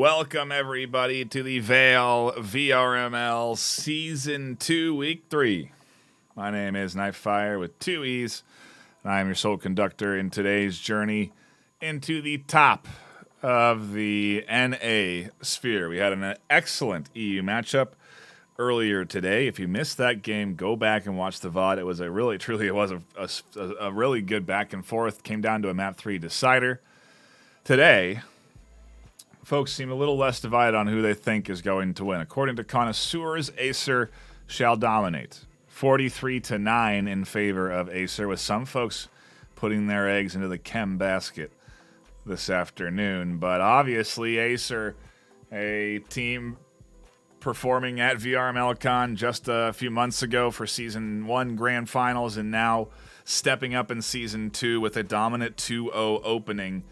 Welcome, everybody, to the VAIL VRML Season 2, Week 3. My name is Knifefire with two E's, and I am your sole conductor in today's journey into the top of the AESIR. We had an excellent EU matchup earlier today. If you missed that game, go back and watch the VOD. It was a really good back and forth. Came down to a map 3 decider. Today, folks seem a little less divided on who they think is going to win. According to connoisseurs, AESIR shall dominate. 43-9 in favor of AESIR, with some folks putting their eggs into the Chem basket this afternoon. But obviously, AESIR, a team performing at VRML just a few months ago for Season 1 Grand Finals, and now stepping up in Season 2 with a dominant 2-0 opening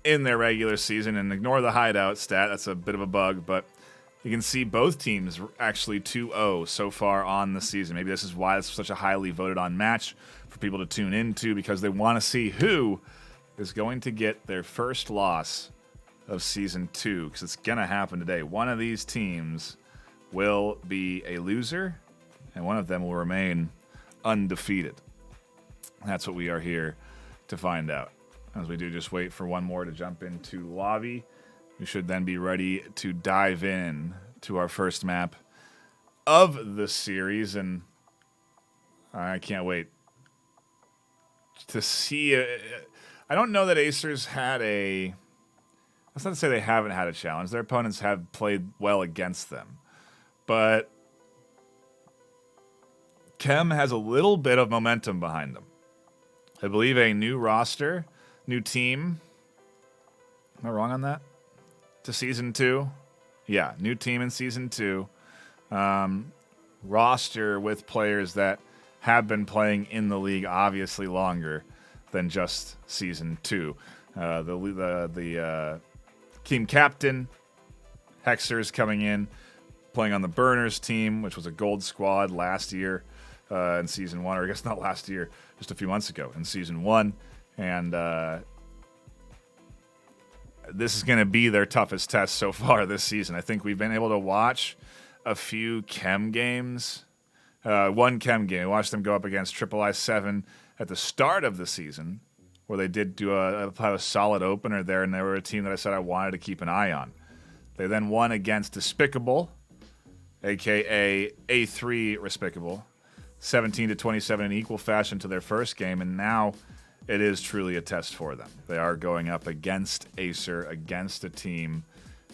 in their regular season. And ignore the hideout stat, that's a bit of a bug, but you can see both teams actually 2-0 so far on the season. Maybe this is why it's such a highly voted on match for people to tune into, because they want to see who is going to get their first loss of Season 2, because it's going to happen today. One of these teams will be a loser, and one of them will remain undefeated. That's what we are here to find out. As we do just wait for one more to jump into lobby, we should then be ready to dive in to our first map of the series, and I can't wait to see. I don't know that AESIR's had a... That's not to say they haven't had a challenge. Their opponents have played well against them. But Chem has a little bit of momentum behind them. I believe a new roster, new team. Am I wrong on that? To Season 2? Yeah, new team in Season 2. Roster with players that have been playing in the league obviously longer than just Season 2. The team captain, Hexer's coming in, playing on the Burners team, which was a gold squad last year in Season 1, or I guess not last year, just a few months ago in Season 1. And this is going to be their toughest test so far this season. I think we've been able to watch a few Chem games. One Chem game. We watched them go up against AESIR at the start of the season, where they did do a solid opener there, and they were a team that I said I wanted to keep an eye on. They then won against Despicable, a.k.a. A3 Respectable, 17-27 in equal fashion to their first game, and now it is truly a test for them. They are going up against AESIR, against a team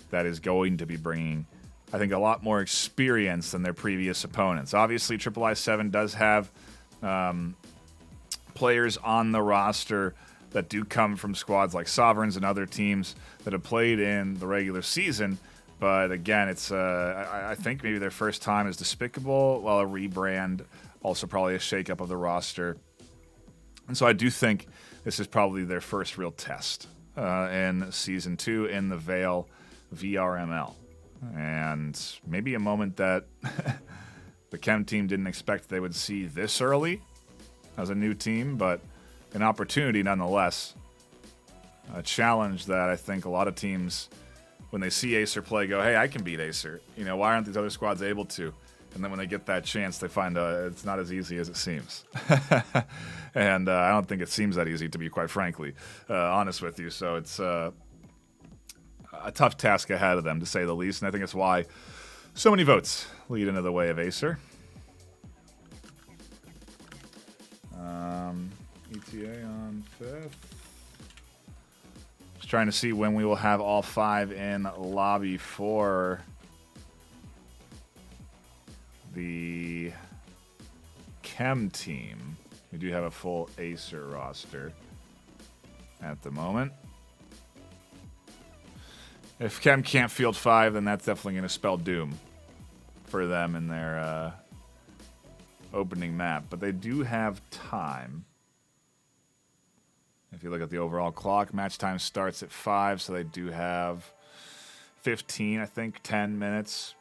that is going to be bringing, I think, a lot more experience than their previous opponents. Obviously, AESIR does have players on the roster that do come from squads like Sovereigns and other teams that have played in the regular season. But again, it's I think maybe their first time is Despicable, well, a rebrand, also probably a shakeup of the roster. And so I do think this is probably their first real test in Season 2 in the VAIL VRML. And maybe a moment that the Chem team didn't expect they would see this early as a new team, but an opportunity nonetheless. A challenge that I think a lot of teams, when they see AESIR play, go, hey, I can beat AESIR. You know, why aren't these other squads able to? And then when they get that chance, they find it's not as easy as it seems. And I don't think it seems that easy, to be quite frankly honest with you. So it's a tough task ahead of them, to say the least. And I think it's why so many votes lead into the way of AESIR. ETA on 5th. Just trying to see when we will have all 5 in lobby for the Chem team. We do have a full AESIR roster at the moment. If Chem can't field 5, then that's definitely going to spell doom for them in their opening map. But they do have time. If you look at the overall clock, match time starts at 5, so they do have 15, I think, 10 minutes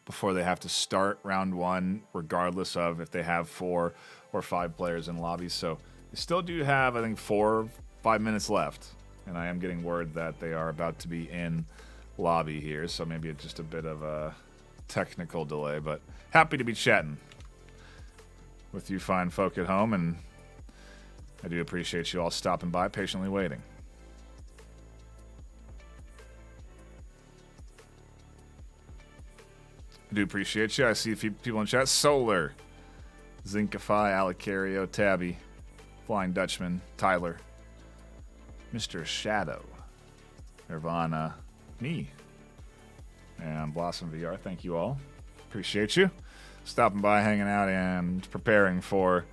before they have to start round 1, regardless of if they have 4 or 5 players in lobby. So they still do have, I think, 4 or 5 minutes left And I am getting word that they are about to be in lobby here, so maybe it's just a bit of a technical delay, but happy to be chatting with you fine folk at home, and I do appreciate you all stopping by, patiently waiting. I do appreciate you. I see a few people in chat. Solar, Zinkify, Alicario, Tabby, Flying Dutchman, Tyler, Mr. Shadow, Nirvana, me, and Blossom VR. Thank you all. Appreciate you stopping by, hanging out, and preparing for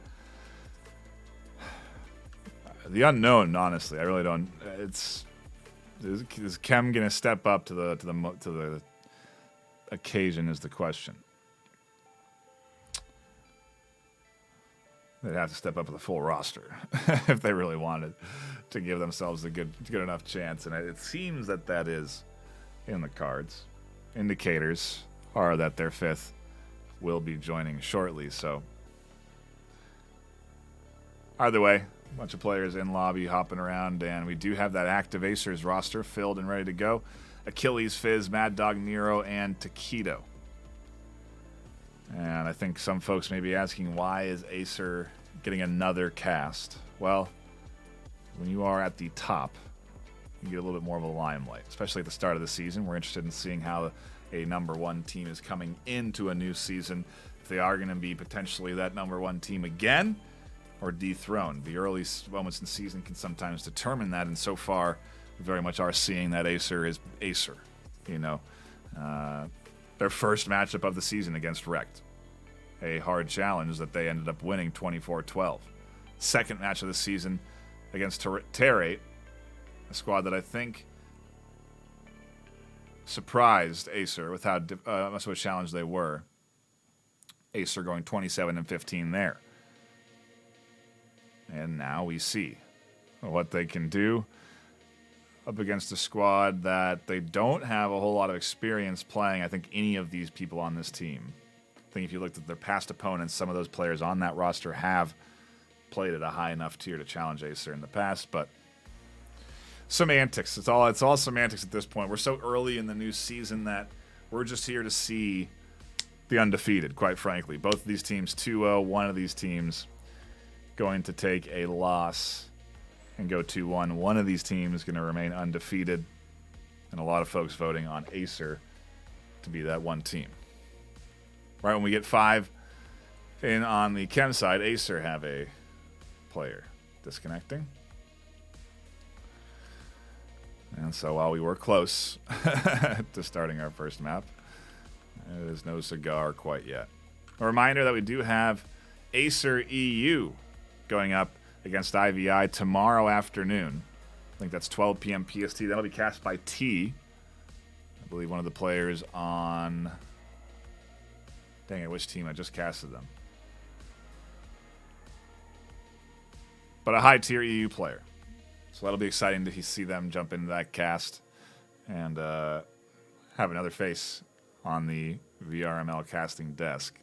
the unknown. Honestly, I really don't. Is Chem gonna step up to the occasion? Is the question. They'd have to step up with a full roster if they really wanted to give themselves a good enough chance, and it seems that is in the cards. Indicators are that their fifth will be joining shortly, so either way, a bunch of players in lobby hopping around, and we do have that active AESIR's roster filled and ready to go. Achilles, Fizz, Mad Dog, Nero, and Taquito. And I think some folks may be asking, why is AESIR getting another cast? Well, when you are at the top, you get a little bit more of a limelight, especially at the start of the season. We're interested in seeing how a number one team is coming into a new season, if they are going to be potentially that number one team again or dethroned. The early moments in the season can sometimes determine that, and so far, we very much are seeing that AESIR is AESIR. You know, their first matchup of the season against Rekt, a hard challenge that they ended up winning 24-12. Second match of the season against Terrate, a squad that I think surprised AESIR with how much of a challenge they were. AESIR going 27-15 there. And now we see what they can do up against a squad that they don't have a whole lot of experience playing, I think, any of these people on this team. I think if you looked at their past opponents, some of those players on that roster have played at a high enough tier to challenge AESIR in the past, but semantics. It's all semantics at this point. We're so early in the new season that we're just here to see the undefeated, quite frankly. Both of these teams 2-0. One of these teams going to take a loss and go 2-1. One of these teams is going to remain undefeated, and a lot of folks voting on AESIR to be that one team. Right when we get 5 in on the Chem side, AESIR have a player disconnecting. And so while we were close to starting our first map, there's no cigar quite yet. A reminder that we do have AESIR EU going up against IVI tomorrow afternoon. I think that's 12 p.m. PST. That'll be cast by T. I believe one of the players on... Dang it, which team? I just casted them. But a high-tier EU player. So that'll be exciting to see them jump into that cast and have another face on the VRML casting desk.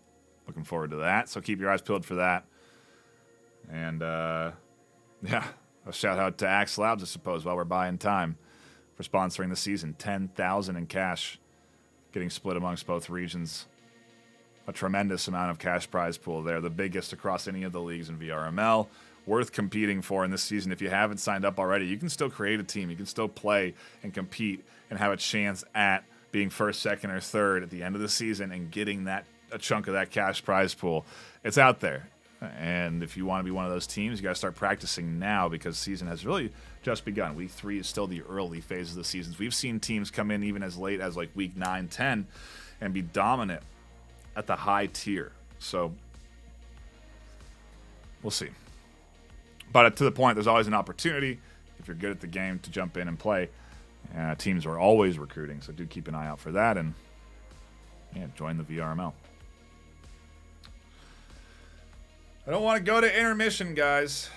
Looking forward to that. So keep your eyes peeled for that. And, yeah, a shout-out to Axe Labs, I suppose, while we're buying time for sponsoring the season. $10,000 in cash getting split amongst both regions. A tremendous amount of cash prize pool there, the biggest across any of the leagues in VRML. Worth competing for in this season. If you haven't signed up already, you can still create a team. You can still play and compete and have a chance at being first, second, or third at the end of the season and getting a chunk of that cash prize pool. It's out there. And if you want to be one of those teams, you got to start practicing now because the season has really just begun. Week 3 is still the early phase of the seasons. We've seen teams come in even as late as like week 9, 10 and be dominant at the high tier. So we'll see. But to the point, there's always an opportunity, if you're good at the game, to jump in and play. Teams are always recruiting, so do keep an eye out for that. And yeah, join the VRML. I don't want to go to intermission, guys.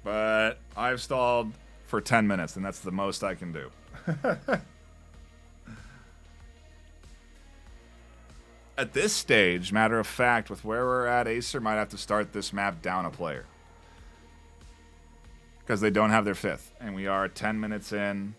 But I've stalled for 10 minutes, and that's the most I can do. at this stage, matter of fact, with where we're at, AESIR might have to start this map down a player. Because they don't have their 5th. And we are 10 minutes in.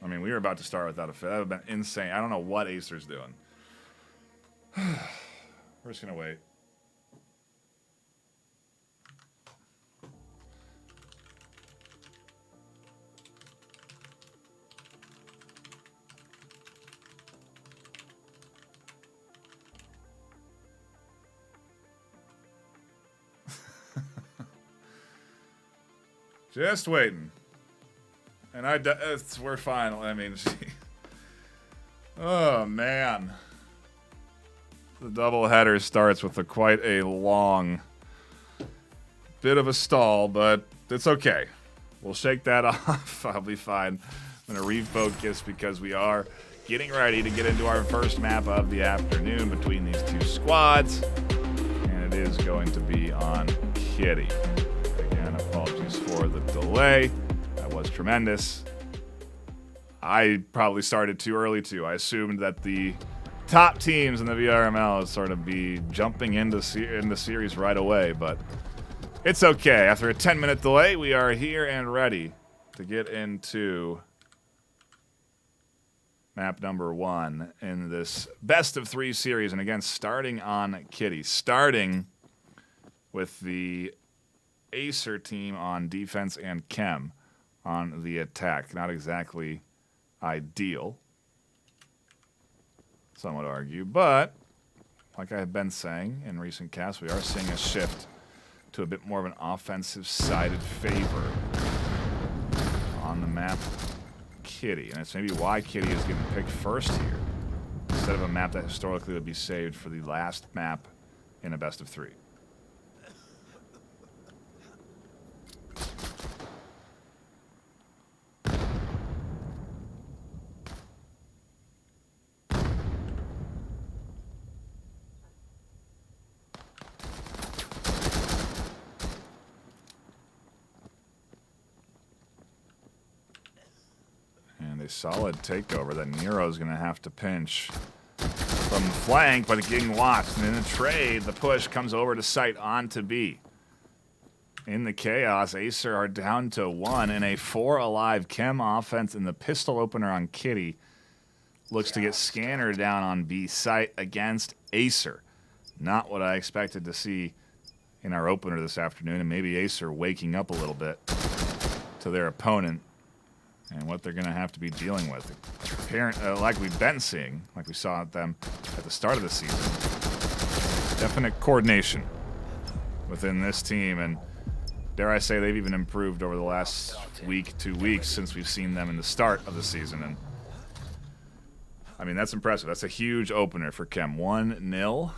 I mean, we were about to start without a 5th. That would have been insane. I don't know what AESIR's doing. We're just going to wait. Just waiting. And we're fine. I mean, oh, man. The doubleheader starts with quite a long bit of a stall, but it's okay. We'll shake that off. I'll be fine. I'm going to refocus because we are getting ready to get into our first map of the afternoon between these two squads. And it is going to be on Kitty. Again, apologies for the delay. That was tremendous. I probably started too early, too. I assumed that the top teams in the VRML would sort of be jumping into the series right away, but it's okay. After a 10-minute delay, we are here and ready to get into map number 1 in this best of 3 series. And again, starting on Kitty. Starting with the AESIR team on defense and Chem on the attack. Not exactly ideal, some would argue, but like I have been saying in recent casts, we are seeing a shift to a bit more of an offensive-sided favor on the map Kitty, and it's maybe why Kitty is getting picked first here instead of a map that historically would be saved for the last map in a best of 3. Solid takeover that Nero's going to have to pinch from the flank, but getting watched. And in the trade, the push comes over to site onto B. In the chaos, AESIR are down to 1 in a 4 alive Chem offense, and the pistol opener on Kitty looks to get Scanner down on B site against AESIR. Not what I expected to see in our opener this afternoon, and maybe AESIR waking up a little bit to their opponent and what they're going to have to be dealing with. Like we've been seeing, like we saw them at the start of the season. Definite coordination within this team, and dare I say they've even improved over the last week, 2 weeks since we've seen them in the start of the season. And I mean, that's impressive. That's a huge opener for Chem. 1-0.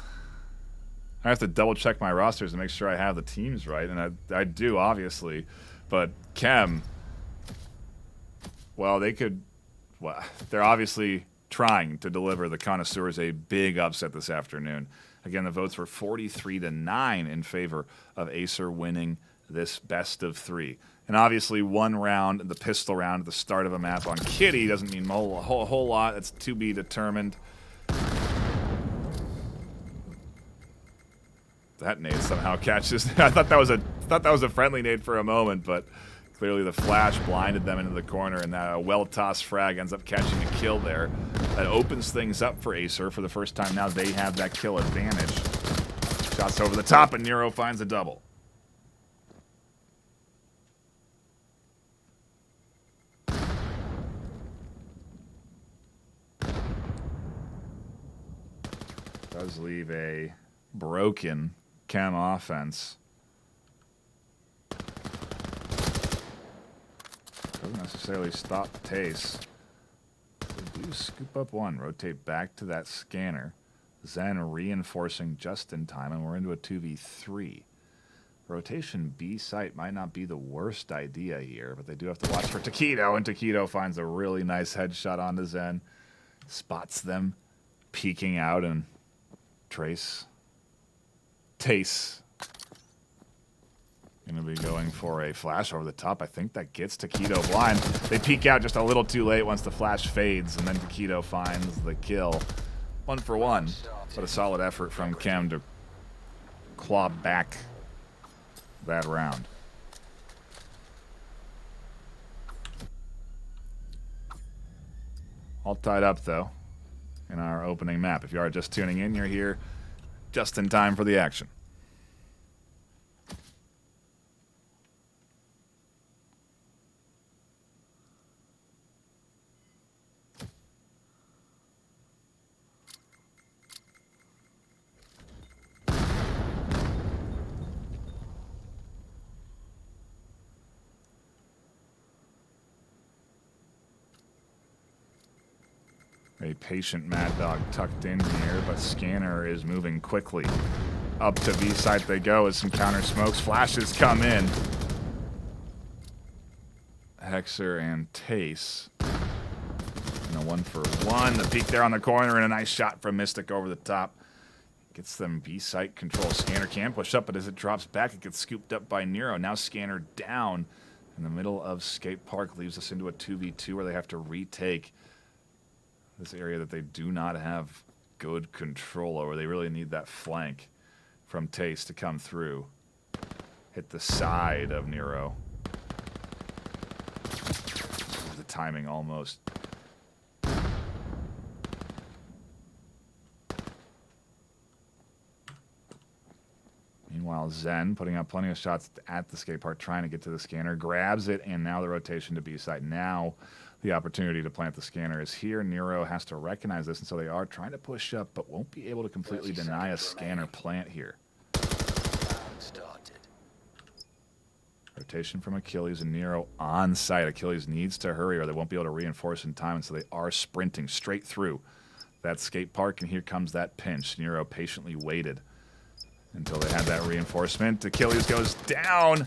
I have to double check my rosters to make sure I have the teams right, and I do, obviously. But Chem, well, they're obviously trying to deliver the connoisseurs a big upset this afternoon. Again, the votes were 43-9 in favor of AESIR winning this best of 3. And obviously, one round, the pistol round at the start of a map on Kitty doesn't mean a whole lot. It's to be determined. That nade somehow catches. I thought that was a friendly nade for a moment, but clearly the flash blinded them into the corner, and that well-tossed frag ends up catching a kill there. That opens things up for AESIR for the first time. Now they have that kill advantage. Shots over the top, and Nero finds a double. Does leave a broken Chem offense. Doesn't necessarily stop the pace. They do scoop up one, rotate back to that scanner. Zen reinforcing just in time, and we're into a 2v3. Rotation B site might not be the worst idea here, but they do have to watch for Taquito, and Taquito finds a really nice headshot onto Zen. Spots them peeking out, and Trace Tace. Going to be going for a flash over the top. I think that gets Taquito blind. They peek out just a little too late once the flash fades, and then Taquito finds the kill. 1 for 1. But a solid effort from Chem to claw back that round. All tied up, though, in our opening map. If you are just tuning in, you're here just in time for the action. A patient Mad Dog tucked in here, but Scanner is moving quickly. Up to B site they go as some counter smokes. Flashes come in. Hexer and Tace. And a 1 for 1. The peek there on the corner and a nice shot from Mystic over the top. Gets them B site control. Scanner can push up, but as it drops back, it gets scooped up by Nero. Now Scanner down in the middle of Skate Park. Leaves us into a 2v2 where they have to retake this area that they do not have good control over. They really need that flank from Tace to come through. Hit the side of Nero. The timing almost. Meanwhile, Zen putting up plenty of shots at the skate park, trying to get to the scanner. Grabs it, and now the rotation to B site. Now the opportunity to plant the scanner is here. Nero has to recognize this, and so they are trying to push up, but won't be able to completely deny a scanner plant here. Rotation from Achilles and Nero on site. Achilles needs to hurry or they won't be able to reinforce in time, and so they are sprinting straight through that skate park, and here comes that pinch. Nero patiently waited until they had that reinforcement. Achilles goes down.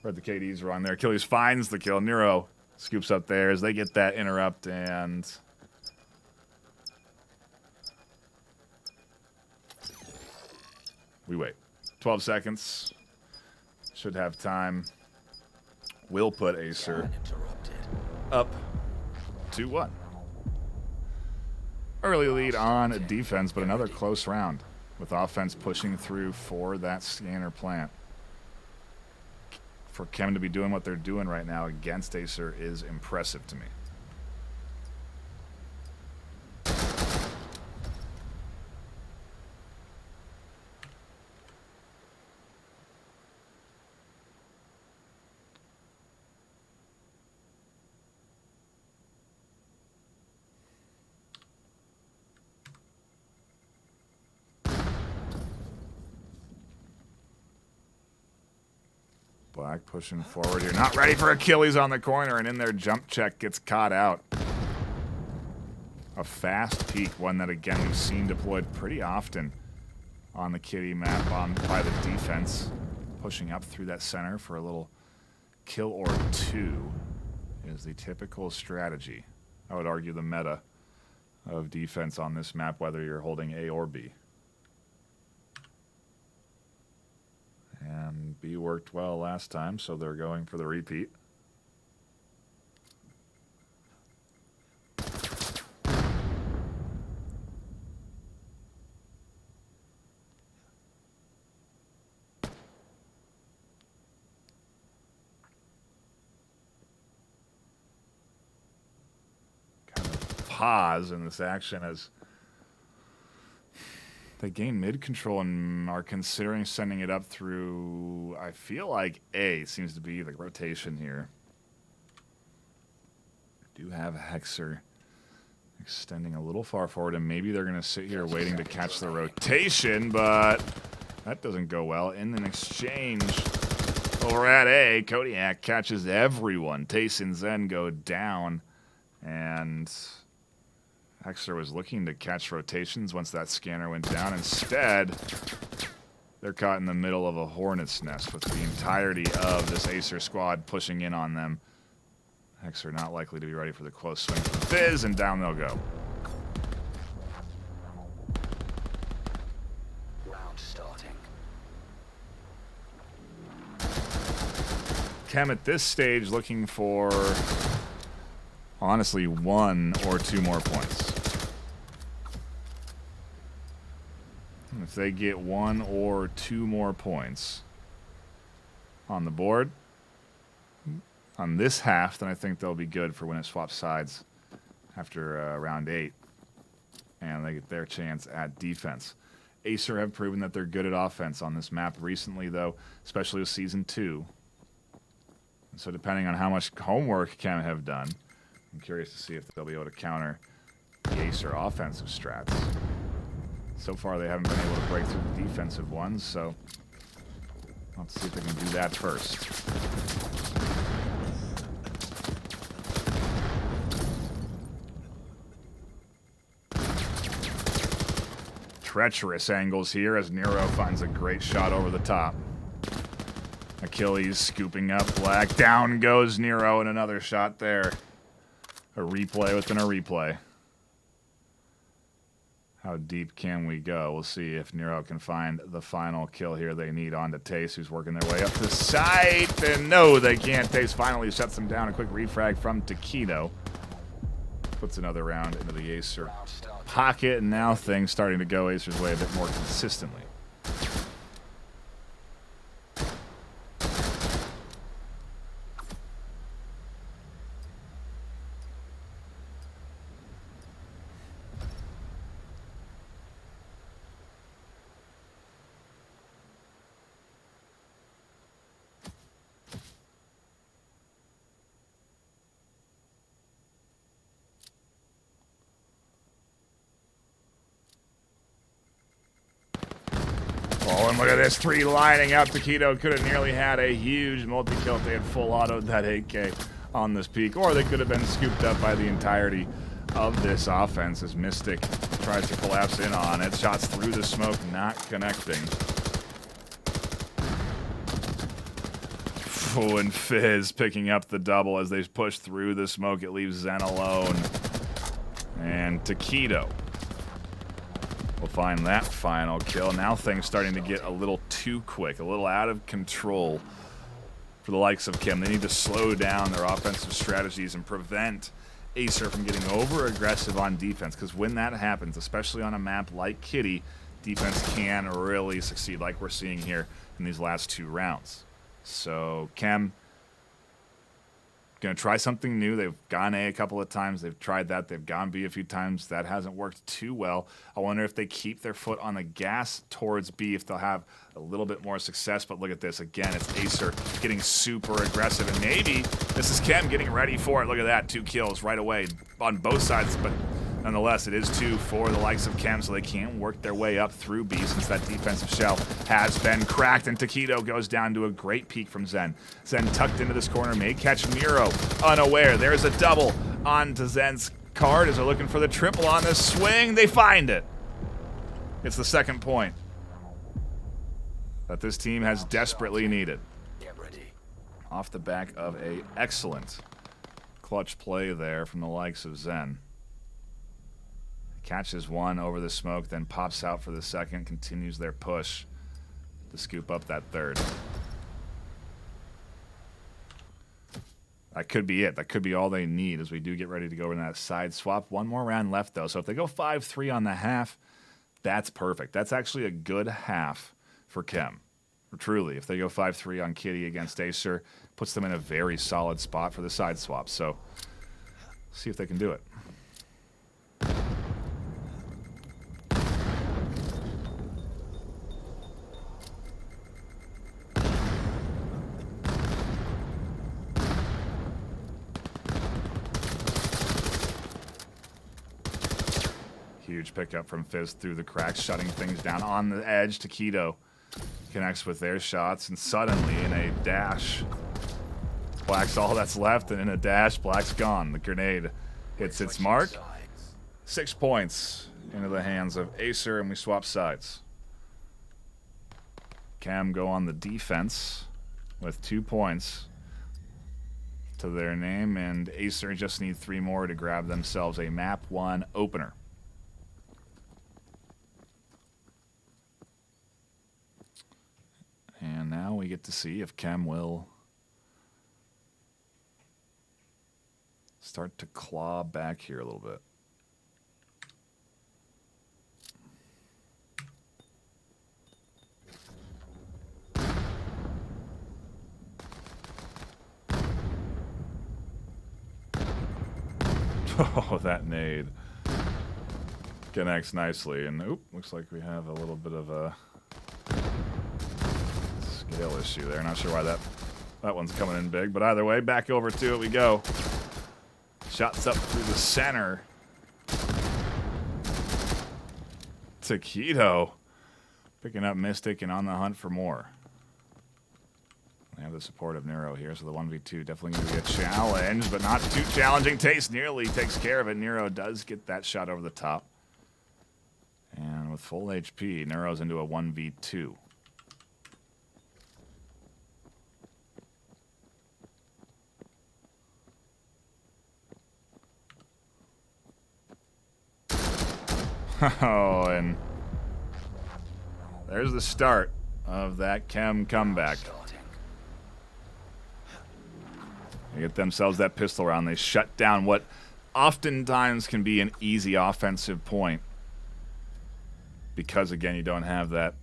Heard the KDs were on there. Achilles finds the kill. Nero scoops up there as they get that interrupt, and we wait. 12 seconds. Should have time. Will put AESIR up 2-1. Early lead on defense, but another close round with offense pushing through for that scanner plant. For Chem to be doing what they're doing right now against AESIR is impressive to me. Black pushing forward here. Not ready for Achilles on the corner, and in their jump check gets caught out. A fast peek, one that, again, we've seen deployed pretty often on the Kitty map by the defense. Pushing up through that center for a little kill or two is the typical strategy. I would argue the meta of defense on this map, whether you're holding A or B. And B worked well last time, so they're going for the repeat. Kind of pause in this action as they gain mid control and are considering sending it up through, I feel like A seems to be the rotation here. Do have Hexer extending a little far forward, and maybe they're going to sit here waiting to catch the rotation, but that doesn't go well. In an exchange over at A, Kodiak catches everyone. Tace and Zen go down, and Hexer was looking to catch rotations once that scanner went down. Instead, they're caught in the middle of a hornet's nest with the entirety of this AESIR squad pushing in on them. Hexer not likely to be ready for the close swing from Fizz, and down they'll go. Chem at this stage looking for, honestly, 1 or 2 more points. If they get 1 or 2 more points on the board on this half, then I think they'll be good for when it swaps sides after round 8. And they get their chance at defense. AESIR have proven that they're good at offense on this map recently, though, especially with Season 2. And so depending on how much homework Chem have done, I'm curious to see if they'll be able to counter the AESIR offensive strats. So far, they haven't been able to break through the defensive ones, so let's see if they can do that first. Treacherous angles here as Nero finds a great shot over the top. Achilles scooping up Black. Down goes Nero, and another shot there. A replay within a replay. How deep can we go? We'll see if Nero can find the final kill here they need on to Tace, who's working their way up the site. And no, they can't. Tace finally shuts them down. A quick refrag from Taquito. Puts another round into the AESIR pocket, and now things starting to go AESIR's way a bit more consistently. Oh, and look at this, 3 lining up. Taquito could have nearly had a huge multi-kill if they had full autoed that 8K on this peak, or they could have been scooped up by the entirety of this offense as Mystic tries to collapse in on it. Shots through the smoke, not connecting. Oh, and Fizz picking up the double as they push through the smoke. It leaves Zen alone. And Taquito will find that final kill. Now things starting to get a little too quick, a little out of control for the likes of Chem. They need to slow down their offensive strategies and prevent AESIR from getting over-aggressive on defense, because when that happens, especially on a map like Kitty, defense can really succeed, like we're seeing here in these last 2 rounds. So Chem going to try something new. They've gone A a couple of times. They've tried that. They've gone B a few times. That hasn't worked too well. I wonder if they keep their foot on the gas towards B, if they'll have a little bit more success. But look at this. Again, it's AESIR getting super aggressive. And maybe this is Chem getting ready for it. Look at that. 2 kills right away on both sides. But nonetheless, it is 2 for the likes of Chem, so they can work their way up through B since that defensive shell has been cracked. And Taquito goes down to a great peek from Zen. Zen tucked into this corner, may catch Miru unaware. There's a double onto Zen's card as they're looking for the triple on this swing. They find it. It's the second point that this team has desperately needed. Off the back of a excellent clutch play there from the likes of Zen. Catches 1 over the smoke, then pops out for the second, continues their push to scoop up that 3rd. That could be it. That could be all they need as we do get ready to go in that side swap. 1 more round left, though. So if they go 5-3 on the half, that's perfect. That's actually a good half for Chem. Truly, if they go 5-3 on Kitty against AESIR, puts them in a very solid spot for the side swap. So see if they can do it. Huge pickup from Fizz through the cracks, shutting things down on the edge. Taquito connects with their shots, and suddenly in a dash, Black's all that's left, and in a dash, Black's gone. The grenade hits its mark. 6 points into the hands of AESIR, and we swap sides. Chem go on the defense with 2 points to their name, and AESIR just need 3 more to grab themselves a map 1 opener. And now we get to see if Chem will start to claw back here a little bit. Oh, that nade connects nicely. And, oop, looks like we have a little bit of a scale issue there. Not sure why that one's coming in big. But either way, back over to it we go. Shots up through the center. Taquito picking up Mystic and on the hunt for more. We have the support of Nero here, so the 1v2 definitely going to be a challenge, but not too challenging. Taste nearly takes care of it. Nero does get that shot over the top. And with full HP, Nero's into a 1v2. Oh, and there's the start of that Chem comeback. They get themselves that pistol round. They shut down what oftentimes can be an easy offensive point. Because, again, you don't have that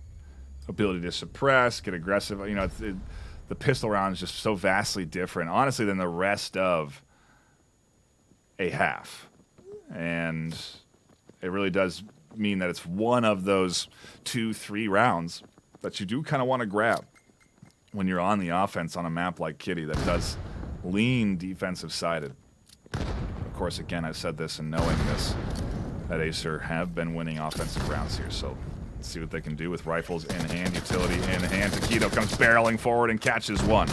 ability to suppress, get aggressive. You know, the pistol round is just so vastly different, honestly, than the rest of a half. And it really does mean that it's one of those 2-3 rounds that you do kind of want to grab when you're on the offense on a map like Kitty that does lean defensive-sided. Of course, again, I've said this and knowing this, that AESIR have been winning offensive rounds here, so let's see what they can do with rifles in hand, utility in hand. Taquito comes barreling forward and catches one.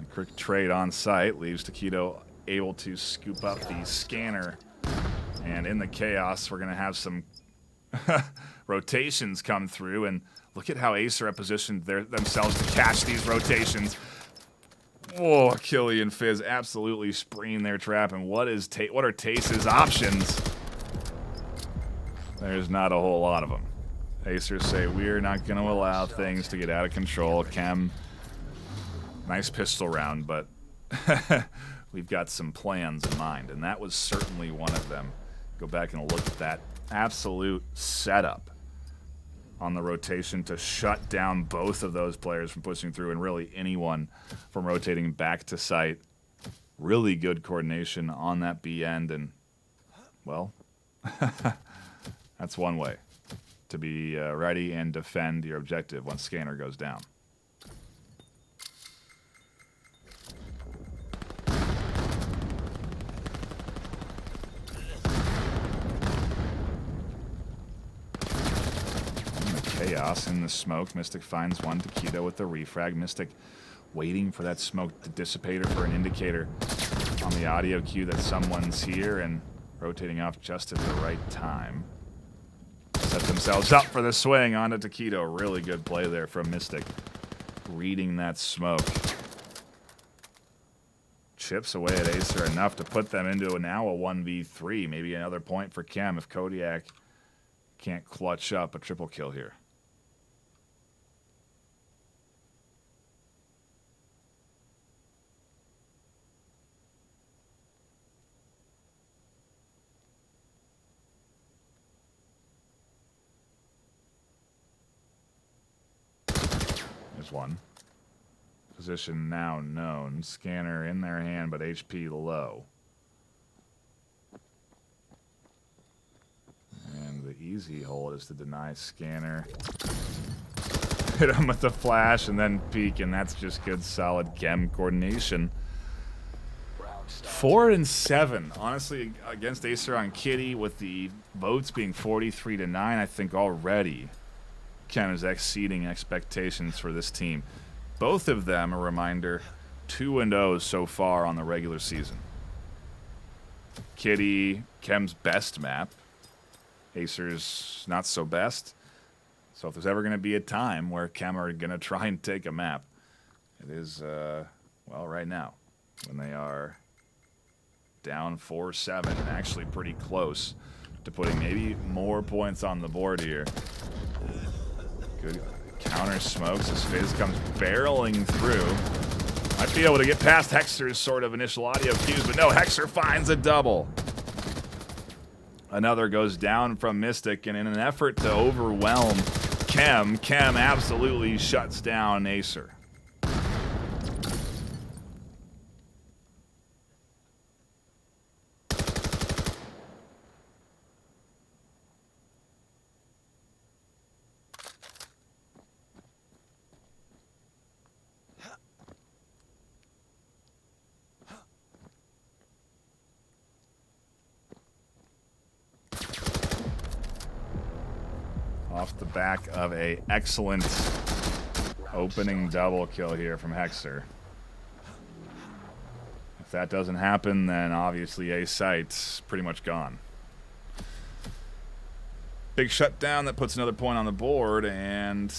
A quick trade on site leaves Taquito able to scoop up the scanner, and in the chaos, we're going to have some rotations come through, and look at how AESIR have positioned themselves to catch these rotations. Oh, Achille and Fizz absolutely springing their trap. And what are Tace's options? There's not a whole lot of them. AESIR say, we're not going to allow things to get out of control. Chem, nice pistol round, but we've got some plans in mind. And that was certainly one of them. Go back and look at that absolute setup on the rotation to shut down both of those players from pushing through and really anyone from rotating back to site. Really good coordination on that B end, and, well, that's one way to be ready and defend your objective once scanner goes down. Chaos in the smoke. Mystic finds one. Taquito with the refrag. Mystic waiting for that smoke to dissipate or for an indicator on the audio cue that someone's here, and rotating off just at the right time. Set themselves up for the swing onto Taquito. Really good play there from Mystic. Reading that smoke. Chips away at AESIR enough to put them into now a 1v3. Maybe another point for Chem if Kodiak can't clutch up a triple kill here. There's one. Position now known. Scanner in their hand, but HP low. And the easy hold is to deny scanner. Hit him with the flash and then peek, and that's just good, solid Chem coordination. 4-7, honestly, against AESIR on Kitty, with the votes being 43-9. I think already Chem is exceeding expectations for this team. Both of them, a reminder, 2-0 so far on the regular season. Kitty, Chem's best map. AESIR's not so best. So if there's ever going to be a time where Chem are going to try and take a map, it is, well, right now, when they are down 4-7 and actually pretty close to putting maybe more points on the board here. Good counter smokes as Fizz comes barreling through. Might be able to get past Hexer's sort of initial audio cues, but no, Hexer finds a double. Another goes down from Mystic, and in an effort to overwhelm Chem absolutely shuts down AESIR. Off the back of a excellent opening double kill here from Hexer. If that doesn't happen, then obviously A site's pretty much gone. Big shutdown that puts another point on the board, and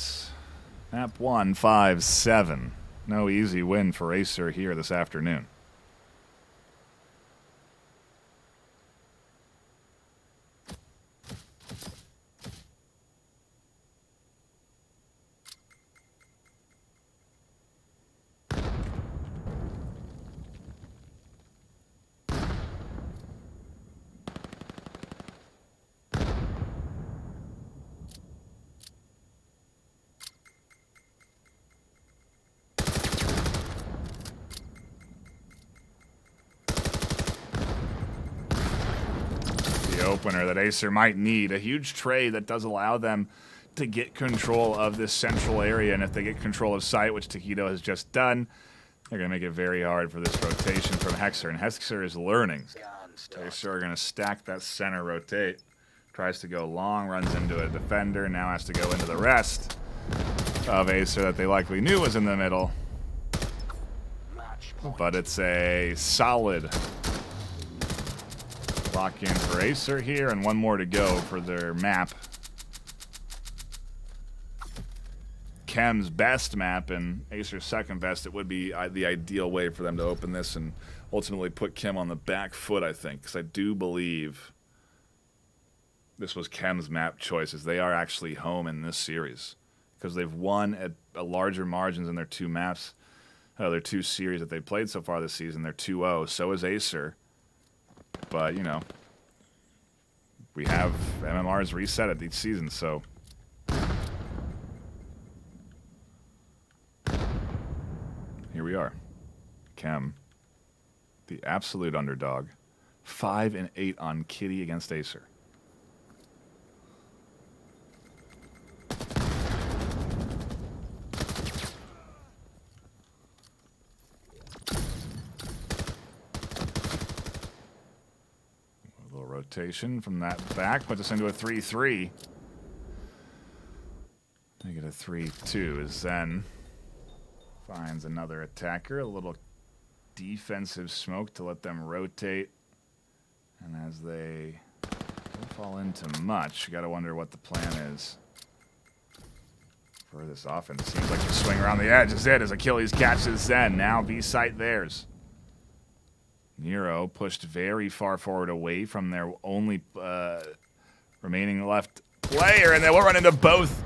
map 1, 5, 7. No easy win for AESIR here this afternoon. Opener that AESIR might need. A huge trade that does allow them to get control of this central area, and if they get control of site, which Taquito has just done, they're going to make it very hard for this rotation from Hexer, and Hexer is learning. AESIR are going to stack that center rotate. Tries to go long, runs into a defender, now has to go into the rest of AESIR that they likely knew was in the middle. But it's a solid lock in for AESIR here, and one more to go for their map. Chem's best map and AESIR's second best. It would be the ideal way for them to open this and ultimately put Chem on the back foot, I think, because I do believe this was Chem's map choices. They are actually home in this series because they've won at a larger margins in their two maps, their two series that they've played so far this season. They're 2-0. So is AESIR. But, you know, we have MMRs reset at each season, so. Here we are. Chem, the absolute underdog. 5-8 on Kitty against AESIR. Rotation from that back puts us into a 3-3. Make it a 3-2 as Zen finds another attacker. A little defensive smoke to let them rotate. And as they don't fall into much, you got to wonder what the plan is for this offense. Seems like the swing around the edge is it as Achilles catches Zen. Now B-site theirs. Miru pushed very far forward away from their only remaining left player, and they will run into both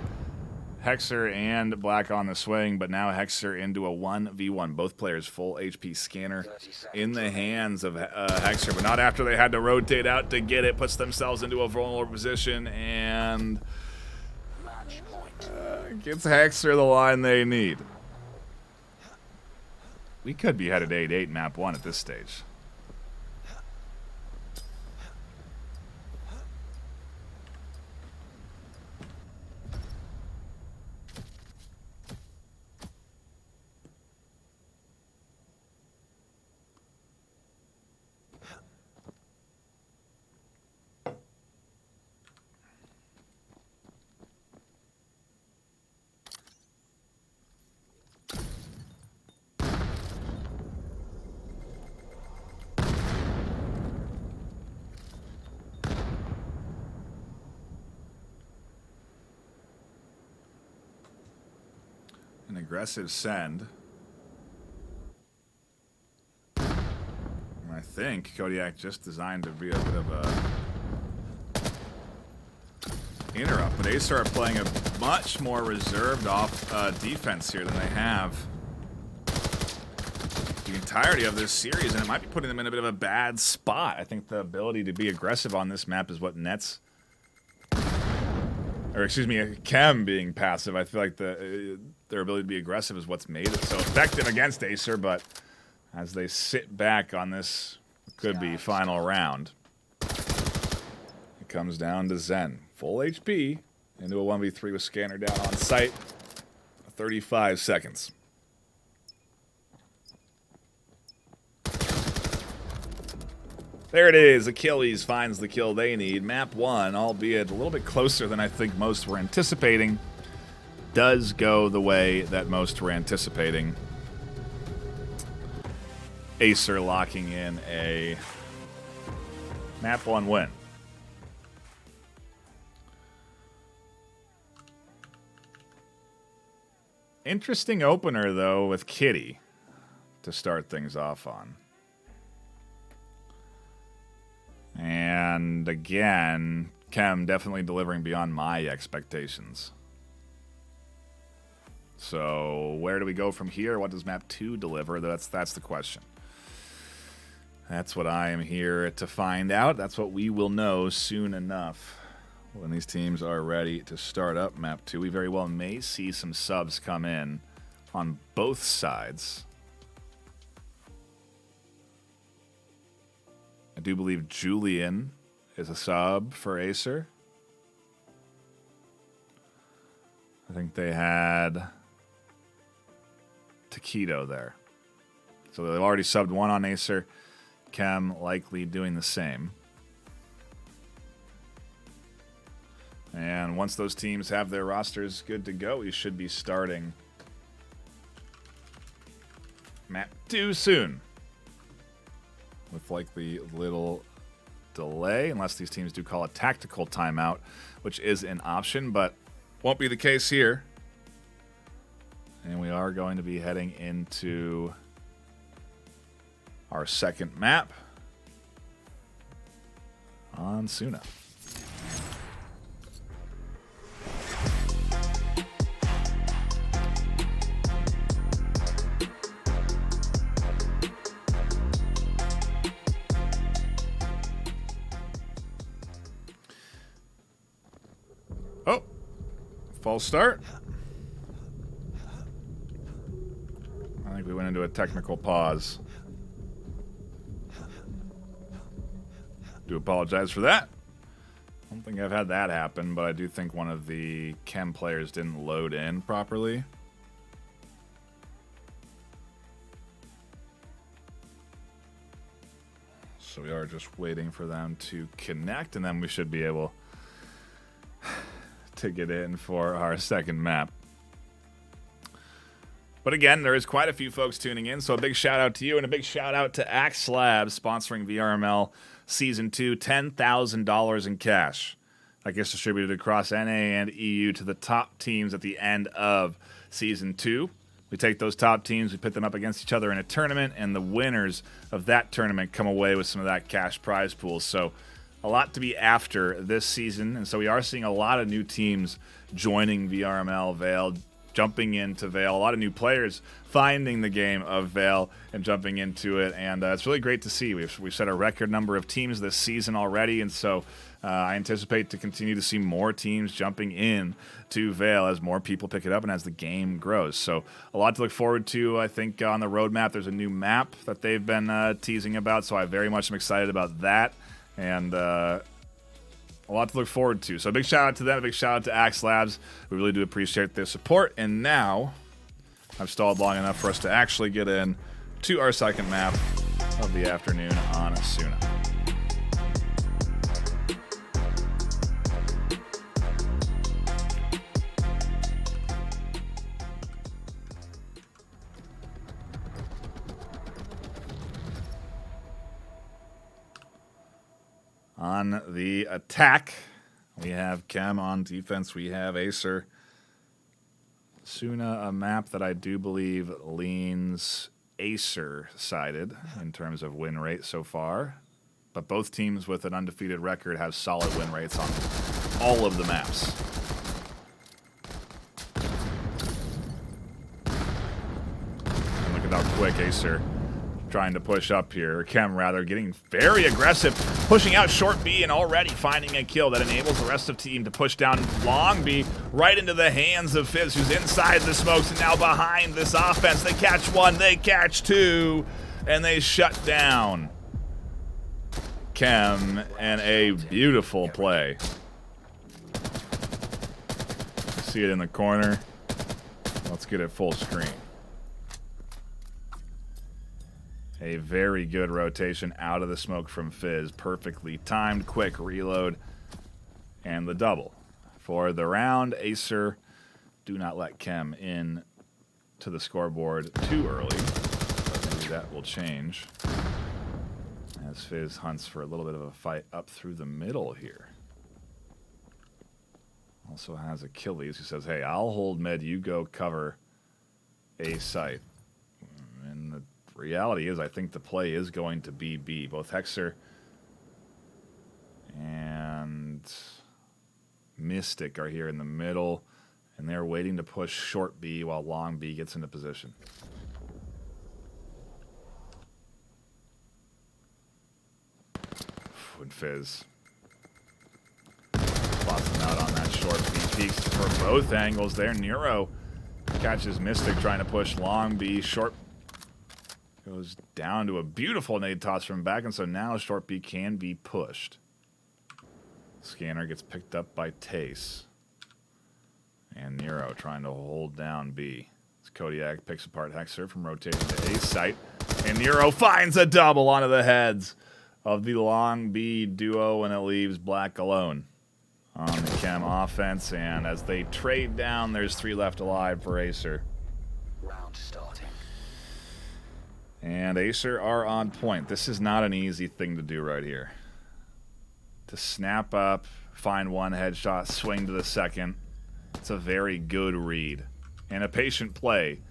Hexer and Black on the swing, but now Hexer into a 1v1. Both players full HP scanner in the hands of Hexer, but not after they had to rotate out to get it. Puts themselves into a vulnerable position and gives Hexer the line they need. We could be headed 8-8 map 1 at this stage. An aggressive send. And I think Kodiak just designed to be a bit of a interrupt, but AESIR are playing a much more reserved off defense here than they have entirety of this series, and it might be putting them in a bit of a bad spot. I think the ability to be aggressive on this map is what nets, or excuse me, Chem being passive. I feel like their ability to be aggressive is what's made it so effective against AESIR, but as they sit back on this could-be final round, it comes down to Zen. Full HP into a 1v3 with Scanner down on site. 35 seconds. There it is. Achilles finds the kill they need. Map 1, albeit a little bit closer than I think most were anticipating, does go the way that most were anticipating. AESIR locking in a Map 1 win. Interesting opener, though, with Kitty to start things off on. And again, Chem definitely delivering beyond my expectations. So where do we go from here? What does map 2 deliver? That's the question. That's what I am here to find out. That's what we will know soon enough when these teams are ready to start up map 2. We very well may see some subs come in on both sides. I do believe Julian is a sub for AESIR. I think they had Taquito there. So they've already subbed one on AESIR. Chem likely doing the same. And once those teams have their rosters good to go, we should be starting map 2 soon. With likely little delay, unless these teams do call a tactical timeout, which is an option, but won't be the case here. And we are going to be heading into our second map on Sunna. Oh, false start. I think we went into a technical pause. Do apologize for that. I don't think I've had that happen, but I do think one of the Chem players didn't load in properly. So we are just waiting for them to connect, and then we should be able to get in for our second map. But again, there is quite a few folks tuning in, so a big shout out to you and a big shout out to Axe Labs sponsoring VRML Season 2, $10,000 in cash. That gets distributed across NA and EU to the top teams at the end of Season 2. We take those top teams, we pit them up against each other in a tournament, and the winners of that tournament come away with some of that cash prize pool. So a lot to be after this season, and so we are seeing a lot of new teams joining VRML, VAIL, jumping into VAIL. A lot of new players finding the game of VAIL and jumping into it, and it's really great to see. We've set a record number of teams this season already, and so I anticipate to continue to see more teams jumping in to VAIL as more people pick it up and as the game grows. So a lot to look forward to. I think on the roadmap there's a new map that they've been teasing about, so I very much am excited about that, and a lot to look forward to. So a big shout out to them, a big shout out to Axe Labs. We really do appreciate their support. And now I've stalled long enough for us to actually get in to our second map of the afternoon on Sunna. On the attack, we have Chem. On defense, we have AESIR. Sunna, a map that I do believe leans AESIR-sided in terms of win rate so far. But both teams with an undefeated record have solid win rates on all of the maps. And look at how quick AESIR trying to push up here. Chem, rather, getting very aggressive, pushing out short B and already finding a kill that enables the rest of the team to push down long B right into the hands of Fizz, who's inside the smokes and now behind this offense. They catch one, they catch two, and they shut down Chem and a beautiful play. See it in the corner. Let's get it full screen. A very good rotation out of the smoke from Fizz. Perfectly timed, quick reload, and the double. For the round, AESIR do not let Chem in to the scoreboard too early. But maybe that will change as Fizz hunts for a little bit of a fight up through the middle here. Also has Achilles, who says, hey, I'll hold mid, you go cover A site. And the reality is, I think the play is going to be B. Both AESIR and Mystic are here in the middle, and they're waiting to push short B while long B gets into position. And Fizz busting out on that short B. Peaks for both angles there. Nero catches Mystic trying to push long B. Short goes down to a beautiful nade toss from back, and so now short B can be pushed. Scanner gets picked up by Tace. And Nero trying to hold down B. As Kodiak picks apart AESIR from rotating to A site. And Nero finds a double onto the heads of the long B duo, and it leaves Black alone on the Chem offense. And as they trade down, there's 3 left alive for AESIR. Round starting. And AESIR are on point. This is not an easy thing to do right here. To snap up, find one headshot, swing to the second. It's a very good read. And a patient play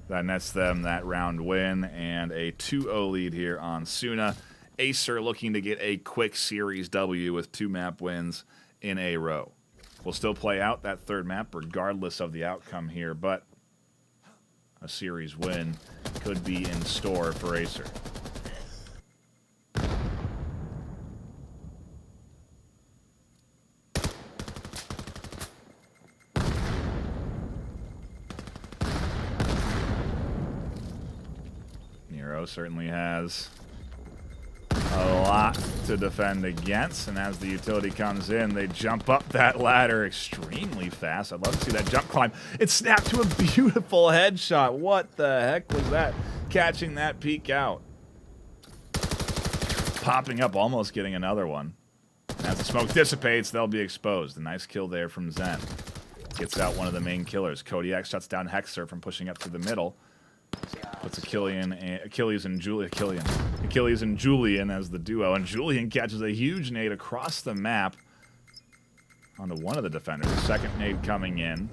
that nets them that round win, and a 2-0 lead here on Sunna. AESIR looking to get a quick series W with 2 map wins in a row. We'll still play out that third map regardless of the outcome here, but a series win could be in store for AESIR. Nero certainly has a lot to defend against, and as the utility comes in, they jump up that ladder extremely fast. I'd love to see that jump climb. It snapped to a beautiful headshot. What the heck was that? Catching that peek out. Popping up, almost getting another one. As the smoke dissipates, they'll be exposed. A nice kill there from Zen. Gets out one of the main killers. Kodiak shuts down AESIR from pushing up to the middle. Puts Achilles and Julian as the duo, and Julian catches a huge nade across the map onto one of the defenders. The second nade coming in.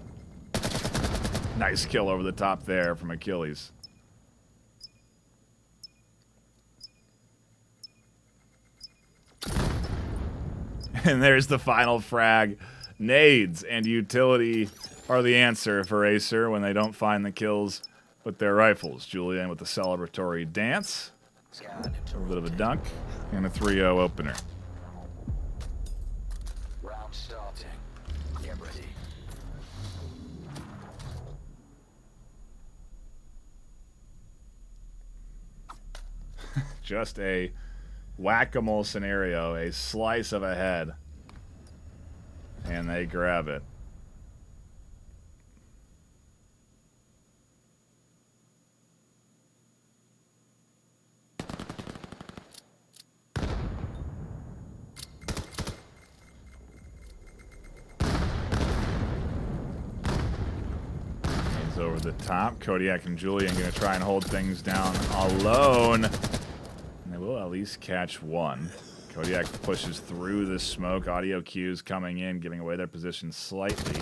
Nice kill over the top there from Achilles. And there's the final frag. Nades and utility are the answer for AESIR when they don't find the kills with their rifles. Julian with the celebratory dance. A little bit of a dunk. And a 3-0 opener. Round starting. Get ready. Just a whack-a-mole scenario. A slice of a head. And they grab it. Over the top. Kodiak and Julian going to try and hold things down alone. And they will at least catch one. Kodiak pushes through the smoke. Audio cues coming in, giving away their position slightly.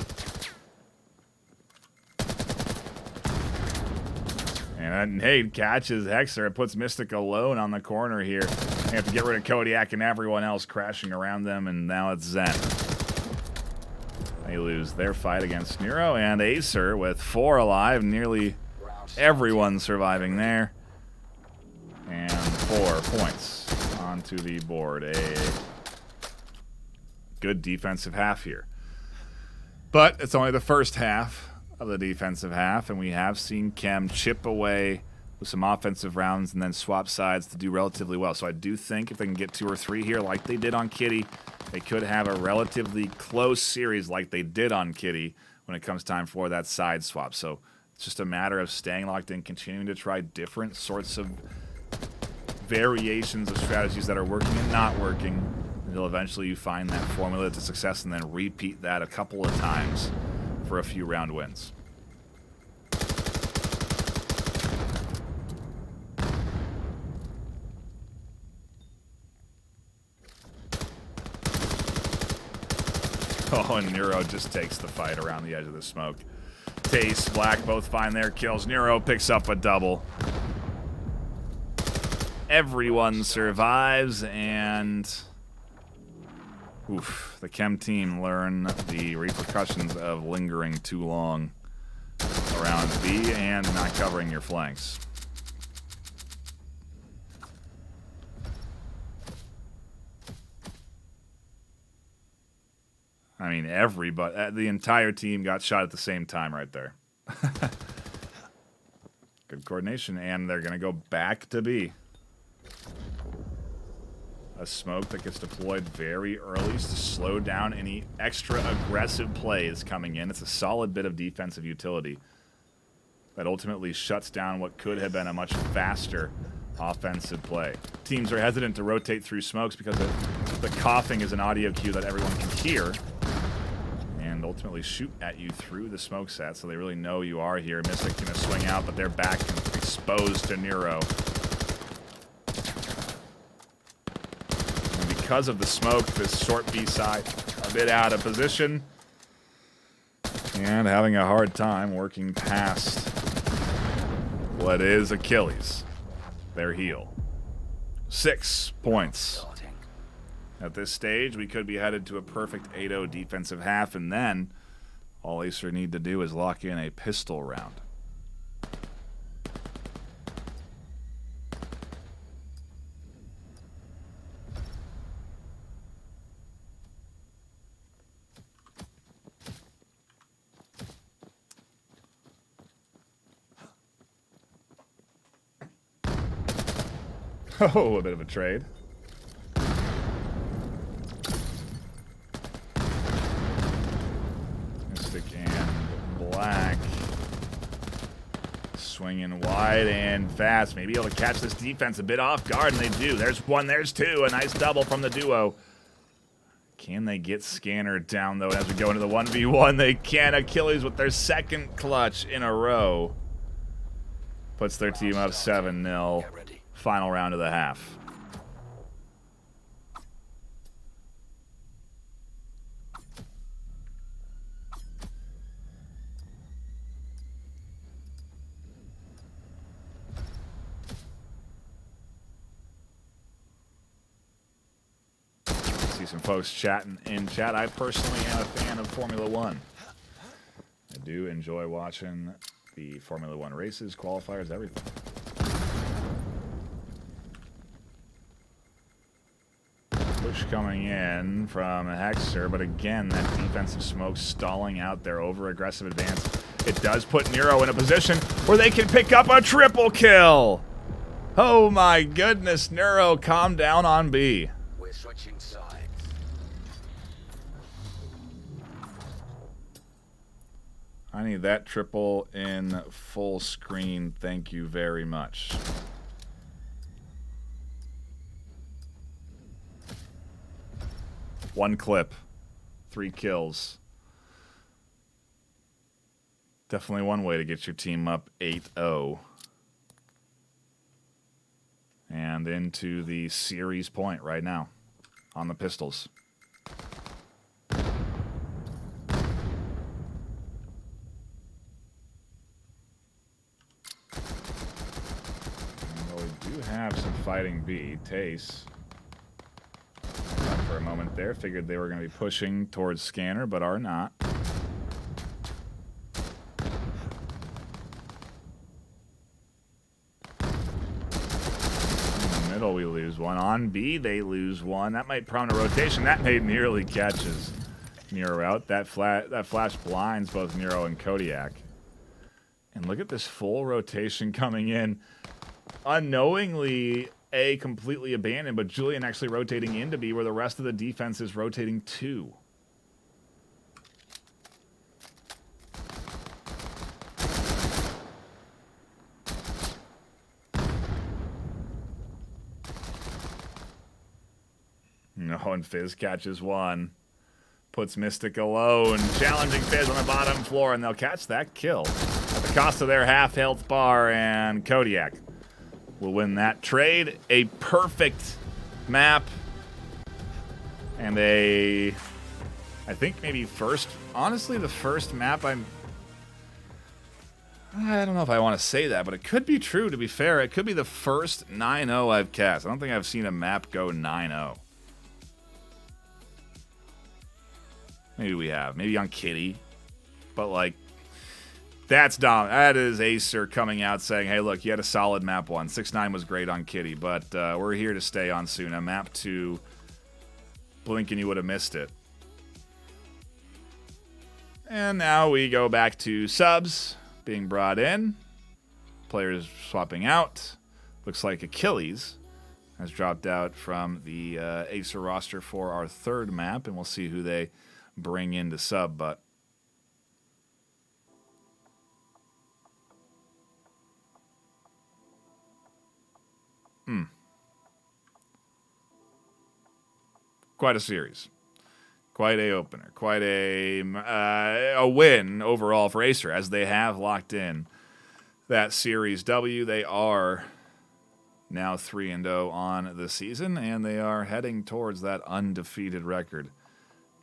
And that nade catches AESIR. It puts Mystic alone on the corner here. They have to get rid of Kodiak and everyone else crashing around them, and now it's Zen. They lose their fight against Nero, and AESIR with 4 alive, nearly everyone surviving there. And 4 points onto the board. A good defensive half here. But it's only the first half of the defensive half, and we have seen Chem chip away with some offensive rounds and then swap sides to do relatively well. So I do think if they can get 2 or 3 here like they did on Kitty, they could have a relatively close series like they did on Kitty when it comes time for that side swap. So it's just a matter of staying locked in, continuing to try different sorts of variations of strategies that are working and not working until eventually you find that formula to success and then repeat that a couple of times for a few round wins. Oh, and Nero just takes the fight around the edge of the smoke. Taste, Black both find their kills. Nero picks up a double. Everyone survives, and oof, the Chem team learn the repercussions of lingering too long around B and not covering your flanks. I mean, everybody, the entire team got shot at the same time right there. Good coordination, and they're going to go back to B. A smoke that gets deployed very early to slow down any extra aggressive plays coming in. It's a solid bit of defensive utility that ultimately shuts down what could have been a much faster offensive play. Teams are hesitant to rotate through smokes because the coughing is an audio cue that everyone can hear and ultimately shoot at you through the smoke set, so they really know you are here. Mystic going to swing out, but they're back exposed to Nero. And because of the smoke, this short B side a bit out of position and having a hard time working past what is Achilles, their heel. 6 points. At this stage, we could be headed to a perfect 8-0 defensive half, and then all AESIR need to do is lock in a pistol round. Oh, a bit of a trade. Mystic and Black swinging wide and fast. Maybe able to catch this defense a bit off guard, and they do. There's one, there's two. A nice double from the duo. Can they get Scanner down, though, as we go into the 1v1? They can. Achilles with their second clutch in a row. Puts their team up 7-0. Final round of the half. See some folks chatting in chat. I personally am a fan of Formula One. I do enjoy watching the Formula One races, qualifiers, everything. Push coming in from AESIR, but again, that defensive smoke stalling out their over-aggressive advance. It does put Nero in a position where they can pick up a triple kill. Oh my goodness, Nero, calm down on B. We're switching sides. I need that triple in full screen. Thank you very much. One clip, 3 kills. Definitely one way to get your team up 8-0. And into the series point right now on the pistols. Well, we do have some fighting B. Tace. For a moment there, figured they were going to be pushing towards Scanner, but are not. Middle, we lose one. On B, they lose one. That might prompt a rotation. That made nearly catches Miru out. That flash blinds both Miru and Kodiak. And look at this full rotation coming in. Unknowingly, A completely abandoned, but Julian actually rotating into B where the rest of the defense is rotating to. No, and Fizz catches one. Puts Mystic alone. Challenging Fizz on the bottom floor, and they'll catch that kill at the cost of their half health bar, and Kodiak will win that trade. A perfect map. And I think maybe honestly, the first map I don't know if I want to say that, but it could be true, to be fair. It could be the first 9-0 I've cast. I don't think I've seen a map go 9-0. Maybe we have. Maybe on Kitty. But, like, that's dominant. That is AESIR coming out saying, hey, look, you had a solid map 1. 6-9 was great on Kitty, but we're here to stay on Sunna. Map 2, blink and you would have missed it. And now we go back to subs being brought in. Players swapping out. Looks like Achilles has dropped out from the AESIR roster for our third map, and we'll see who they bring into sub, but quite a series, quite a opener, quite a win overall for AESIR as they have locked in that series W. They are now 3-0 on the season, and they are heading towards that undefeated record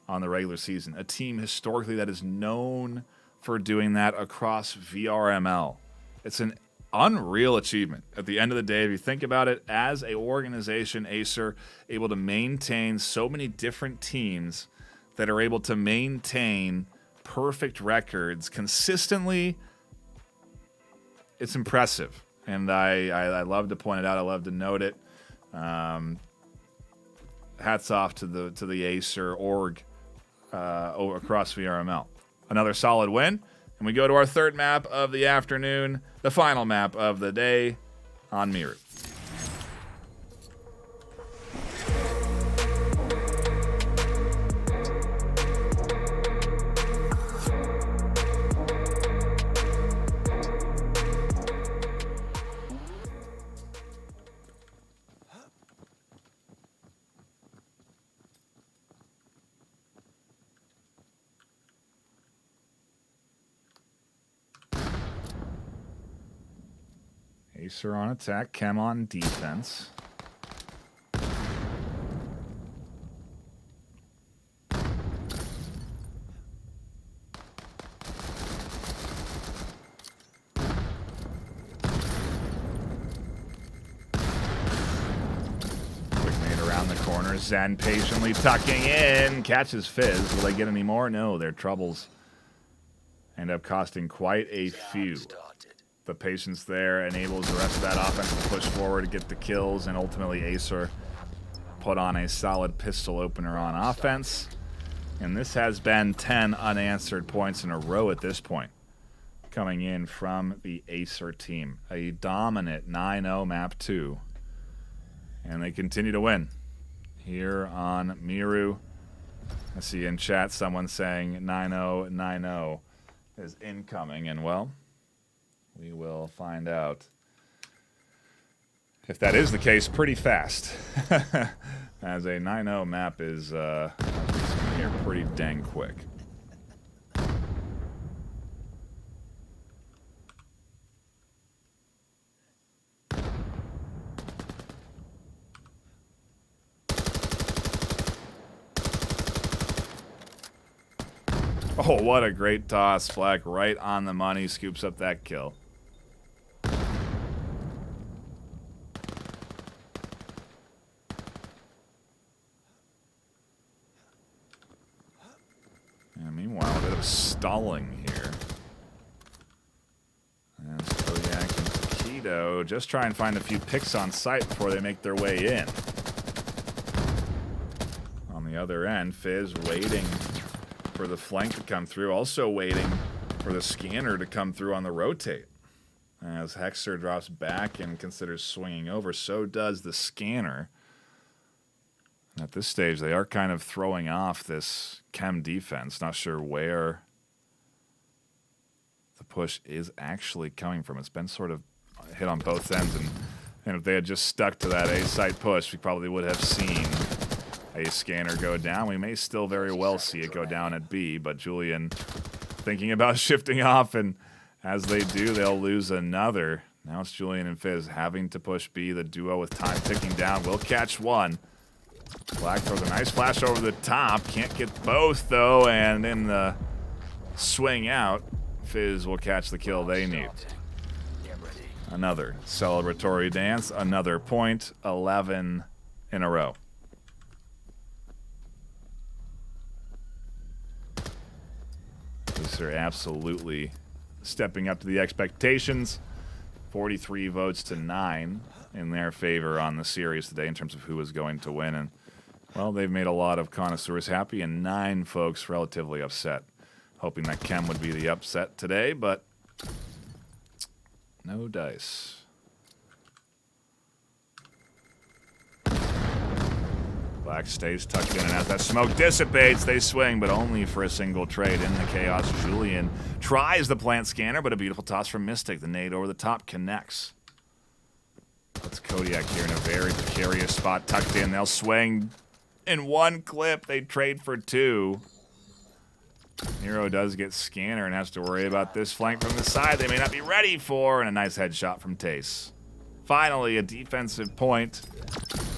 on the regular season. A team historically that is known for doing that across VRML. It's an unreal achievement. At the end of the day, if you think about it, as an organization, AESIR able to maintain so many different teams that are able to maintain perfect records consistently, it's impressive. And I love to point it out. I love to note it. Hats off to the AESIR org across VRML. Another solid win. And we go to our third map of the afternoon, the final map of the day on Miru. AESIR on attack, Chem on defense. Quick nade around the corner. Zen patiently tucking in. Catches Fizz. Will they get any more? No, their troubles end up costing quite a few. The patience there enables the rest of that offense to push forward, get the kills, and ultimately AESIR put on a solid pistol opener on offense. And this has been 10 unanswered points in a row at this point, coming in from the AESIR team. A dominant 9-0 map 2. And they continue to win here on Miru. I see in chat someone saying 9-0, 9-0 is incoming, and well, we will find out if that is the case pretty fast. As a 9-0 map is here pretty dang quick. Oh, what a great toss. Flack right on the money. Scoops up that kill. And meanwhile, a bit of stalling here. As Kodiak and Nado just try and find a few picks on site before they make their way in. On the other end, Fizz waiting for the flank to come through, also waiting for the scanner to come through on the rotate. As AESIR drops back and considers swinging over, so does the scanner. At this stage, they are kind of throwing off this Chem defense. Not sure where the push is actually coming from. It's been sort of hit on both ends, and if they had just stuck to that A site push, we probably would have seen a scanner go down. We may still very well see it go down at B, but Julian thinking about shifting off, and as they do, they'll lose another. Now it's Julian and Fizz having to push B. The duo with time ticking down will catch one. Black throws a nice flash over the top. Can't get both, though, and in the swing out, Fizz will catch the kill they need. Another celebratory dance, another point, 11 in a row. AESIR absolutely stepping up to the expectations. 43 votes to 9 in their favor on the series today in terms of who is going to win. And, well, they've made a lot of connoisseurs happy and 9 folks relatively upset. Hoping that Chem would be the upset today, but no dice. Black stays tucked in, and as that smoke dissipates, they swing, but only for a single trade. In the chaos, Julian tries the plant scanner, but a beautiful toss from Mystic. The nade over the top connects. That's Kodiak here in a very precarious spot, tucked in. They'll swing in one clip. They trade for 2. Miru does get scanner and has to worry about this flank from the side they may not be ready for, and a nice headshot from Tace. Finally, a defensive point.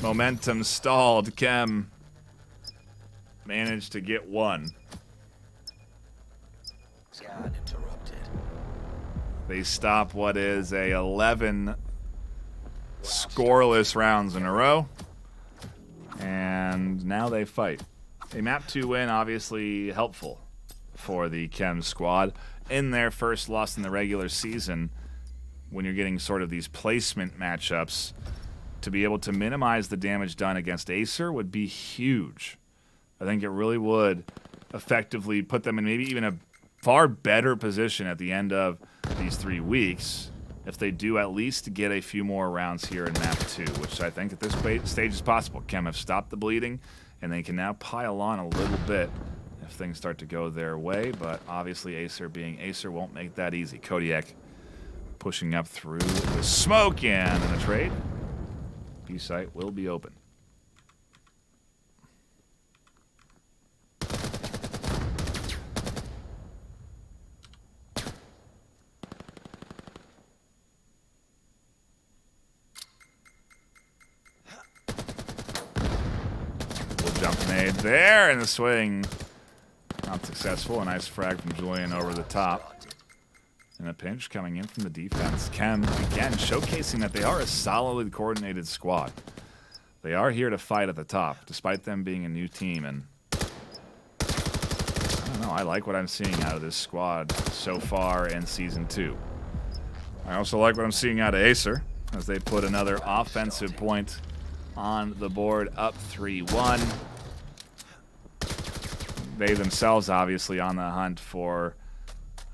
Momentum stalled. Chem managed to get one. Scan interrupted. They stop what is a 11 scoreless rounds in a row, and now they fight. A map 2 win, obviously helpful for the Chem squad in their first loss in the regular season. When you're getting sort of these placement matchups, to be able to minimize the damage done against AESIR would be huge. I think it really would effectively put them in maybe even a far better position at the end of these 3 weeks if they do at least get a few more rounds here in map 2, which I think at this stage is possible. Chem have stopped the bleeding, and they can now pile on a little bit if things start to go their way, but obviously AESIR being AESIR won't make that easy. Kodiak pushing up through the smoke, and in the trade, B site will be open. We'll jump nade there, and the swing not successful. A nice frag from Julian over the top. And a pinch coming in from the defense. Chem, again, showcasing that they are a solidly coordinated squad. They are here to fight at the top, despite them being a new team. And I don't know, I like what I'm seeing out of this squad so far in Season 2. I also like what I'm seeing out of AESIR, as they put another offensive point on the board, up 3-1. They themselves, obviously, on the hunt for,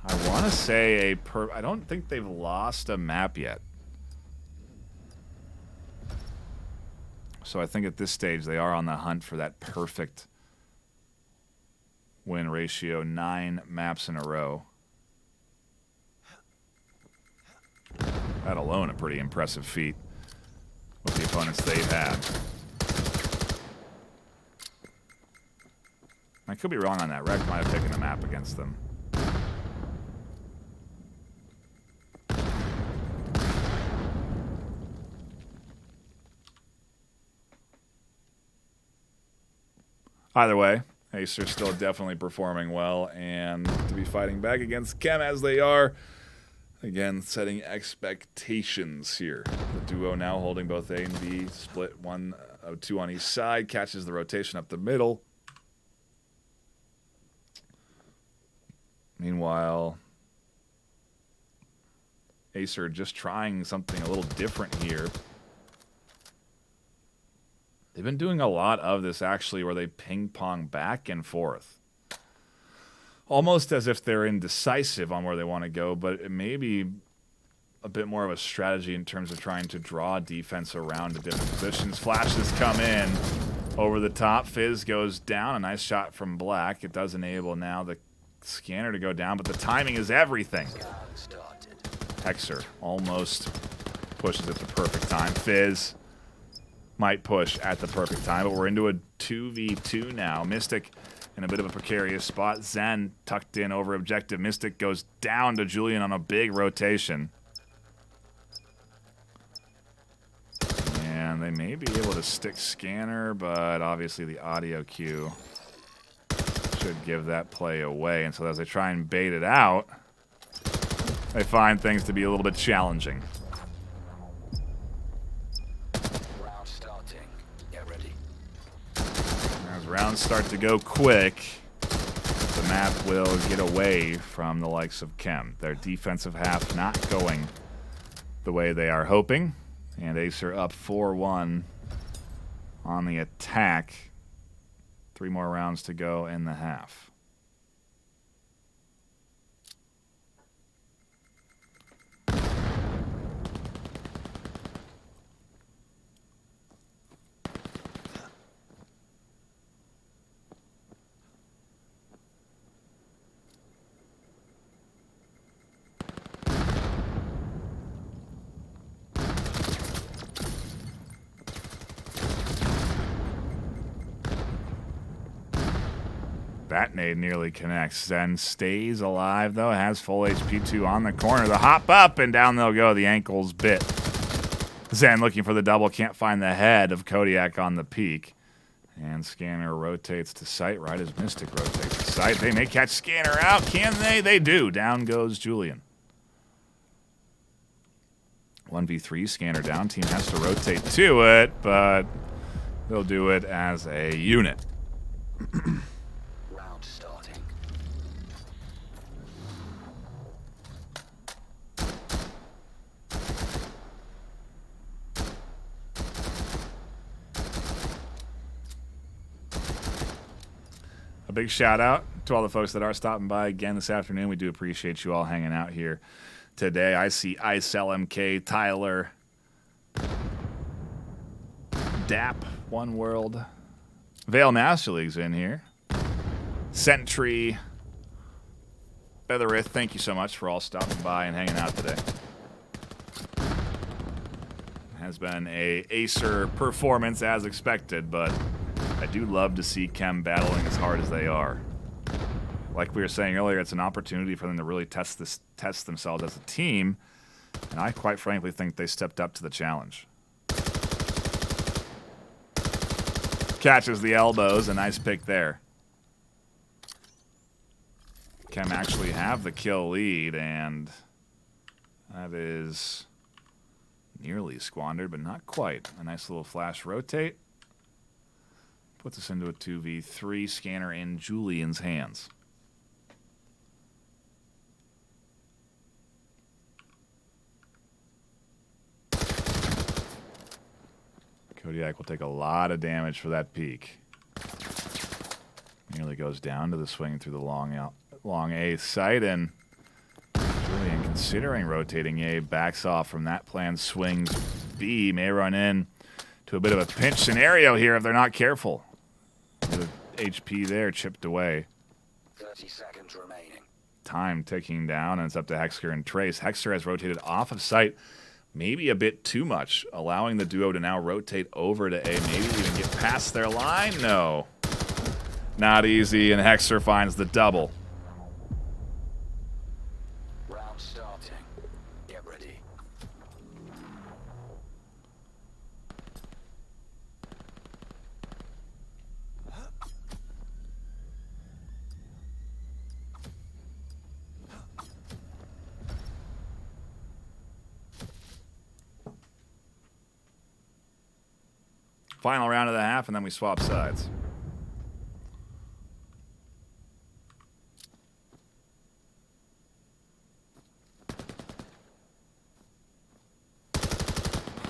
I want to say, I don't think they've lost a map yet. So I think at this stage they are on the hunt for that perfect win ratio, 9 maps in a row. That alone a pretty impressive feat with the opponents they've had. I could be wrong on that. Rec might have taken the map against them. Either way, AESIR still definitely performing well, and to be fighting back against Chem as they are, again, setting expectations here. The duo now holding both A and B, split 1 of 2 on each side, catches the rotation up the middle. Meanwhile, AESIR just trying something a little different here. They've been doing a lot of this, actually, where they ping-pong back and forth. Almost as if they're indecisive on where they want to go, but it may be a bit more of a strategy in terms of trying to draw defense around to different positions. Flashes come in over the top. Fizz goes down. A nice shot from Black. It does enable now the scanner to go down, but the timing is everything. AESIR almost pushes at the perfect time. Fizz might push at the perfect time, but we're into a 2v2 now. Mystic in a bit of a precarious spot. Zen tucked in over objective. Mystic goes down to Julian on a big rotation. And they may be able to stick scanner, but obviously the audio cue should give that play away. And so as they try and bait it out, they find things to be a little bit challenging. Round starting. Get ready. As rounds start to go quick, the map will get away from the likes of Chem. Their defensive half not going the way they are hoping. And AESIR up 4-1 on the attack. 3 more rounds to go in the half. That nade nearly connects. Zen stays alive, though. Has full HP 2 on the corner. The hop up, and down they'll go. The ankle's bit. Zen looking for the double. Can't find the head of Kodiak on the peak. And Scanner rotates to sight right as Mystic rotates to sight. They may catch Scanner out. Can they? They do. Down goes Julian. 1v3, Scanner down. Team has to rotate to it, but they'll do it as a unit. Round starting. A big shout out to all the folks that are stopping by again this afternoon. We do appreciate you all hanging out here today. I see Ice LMK, Tyler, Dap, One World, VAIL Master League's in here. Sentry, Featherith, thank you so much for all stopping by and hanging out today. Has been a AESIR performance as expected, but I do love to see Chem battling as hard as they are. Like we were saying earlier, it's an opportunity for them to really test themselves as a team, and I quite frankly think they stepped up to the challenge. Catches the elbows, a nice pick there. Chem actually have the kill lead, and that is nearly squandered, but not quite. A nice little flash rotate. Puts us into a 2v3. Scanner in Julian's hands. Kodiak will take a lot of damage for that peek. Nearly goes down to the swing through the long A site, and Julian, considering rotating A, backs off from that plan, swings B, may run in to a bit of a pinch scenario here if they're not careful. The HP there chipped away. 30 seconds remaining. Time ticking down, and it's up to Hexer and Trace. Hexer has rotated off of site, maybe a bit too much, allowing the duo to now rotate over to A, maybe even get past their line. No. Not easy, and Hexer finds the double. Round starting. Get ready. Final round of the half, and then we swap sides.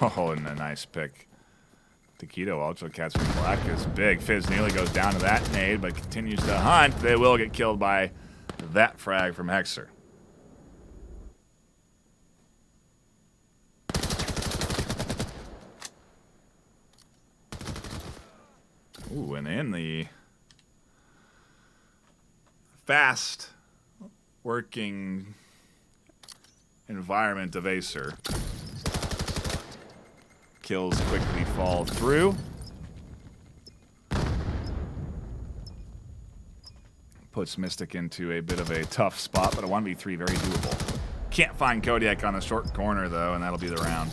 Oh, and a nice pick. Taquito Ultra catching Black is big. Fizz nearly goes down to that nade, but continues to hunt. They will get killed by that frag from AESIR. Ooh, and in the fast working environment of AESIR, kills quickly fall through. Puts Mystic into a bit of a tough spot, but a 1v3 very doable. Can't find Kodiak on the short corner, though, and that'll be the round.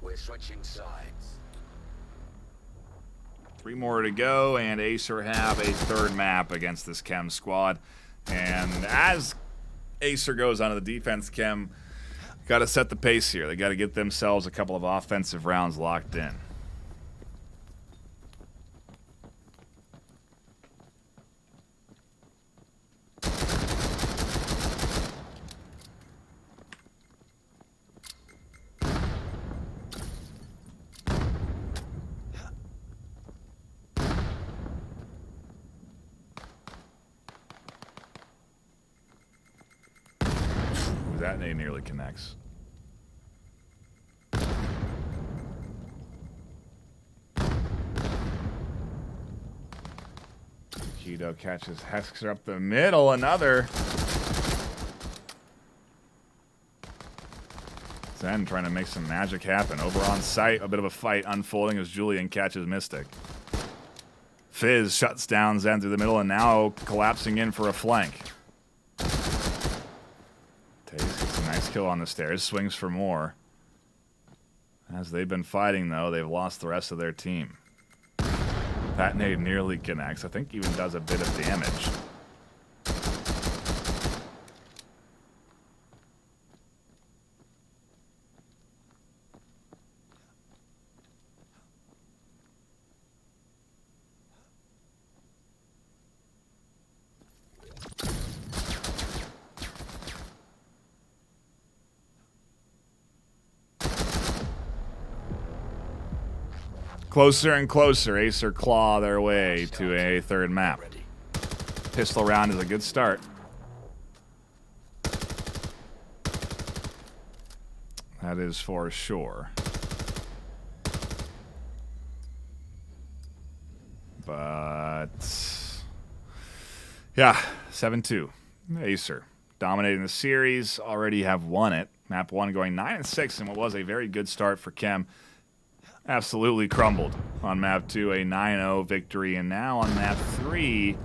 We're switching sides. 3 more to go, and AESIR have a third map against this Chem squad. And as AESIR goes onto the defense, Chem got to set the pace here. They got to get themselves a couple of offensive rounds locked in. That nade nearly connects. Keto catches AESIR up the middle. Another. Zen trying to make some magic happen. Over on site, a bit of a fight unfolding as Julian catches Mystic. Fizz shuts down Zen through the middle and now collapsing in for a flank. Gets a nice kill on the stairs, swings for more. As they've been fighting, though, they've lost the rest of their team. That nade nearly connects. I think even does a bit of damage. Closer and closer, AESIR claw their way to a third map. Pistol round is a good start. That is for sure. But yeah, 7-2. AESIR dominating the series, already have won it. Map 1 going 9-6 in what was a very good start for Chem. Absolutely crumbled on map 2, a 9-0 victory, and now on map 3,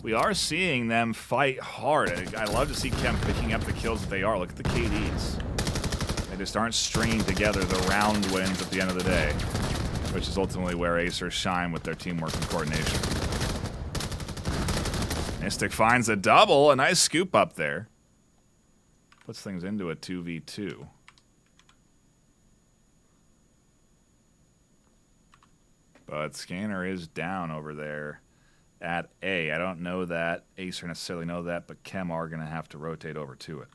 we are seeing them fight hard. I love to see Chem picking up the kills that they are. Look at the KDs. They just aren't stringing together the round wins at the end of the day, which is ultimately where AESIR shine with their teamwork and coordination. Mystic finds a double, a nice scoop up there. Puts things into a 2v2. But Scanner is down over there at A. I don't know that AESIR necessarily know that, but Chem are going to have to rotate over to it.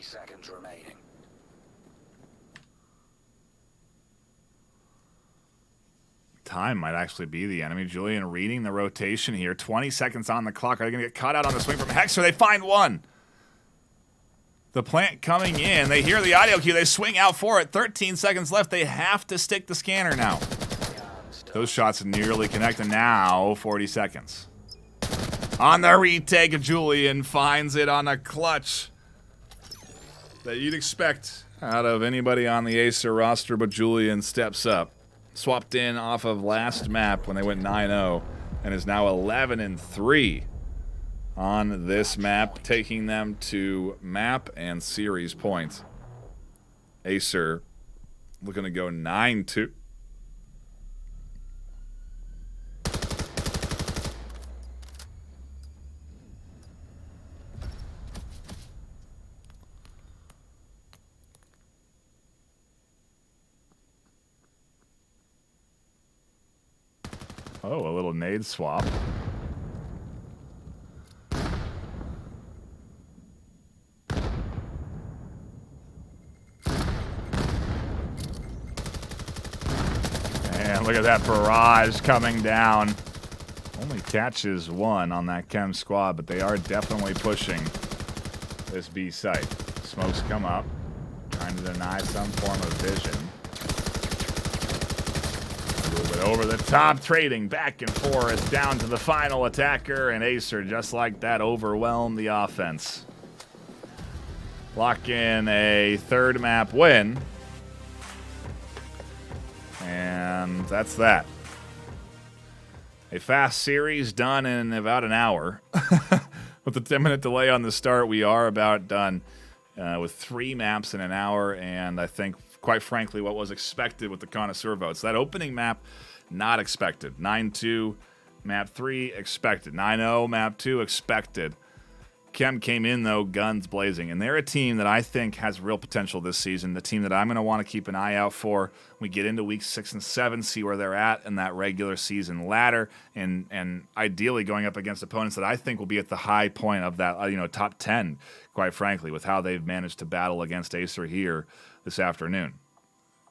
Seconds remaining. Time might actually be the enemy. Julian reading the rotation here. 20 seconds on the clock. Are they going to get caught out on the swing from AESIR? They find one. The plant coming in. They hear the audio cue. They swing out for it. 13 seconds left. They have to stick the scanner now. Those shots nearly connect, and now 40 seconds. On the retake, Julian finds it on a clutch that you'd expect out of anybody on the AESIR roster, but Julian steps up. Swapped in off of last map when they went 9-0 and is now 11-3 on this map, taking them to map and series points. AESIR looking to go 9-2. Oh, a little nade swap. And look at that barrage coming down. Only catches one on that Chem squad, but they are definitely pushing this B site. Smokes come up, trying to deny some form of vision. A little bit over the top, trading back and forth down to the final attacker, and AESIR, just like that, overwhelmed the offense. Lock in a third map win. And that's that. A fast series done in about an hour. With the 10-minute delay on the start, we are about done with 3 maps in an hour, and I think, quite frankly, what was expected with the connoisseur votes. That opening map, not expected. 9-2, map 3, expected. 9-0, map 2, expected. Chem came in, though, guns blazing, and they're a team that I think has real potential this season, the team that I'm going to want to keep an eye out for. We get into weeks 6 and 7, see where they're at in that regular season ladder, and ideally going up against opponents that I think will be at the high point of that, top 10, quite frankly, with how they've managed to battle against AESIR here this afternoon.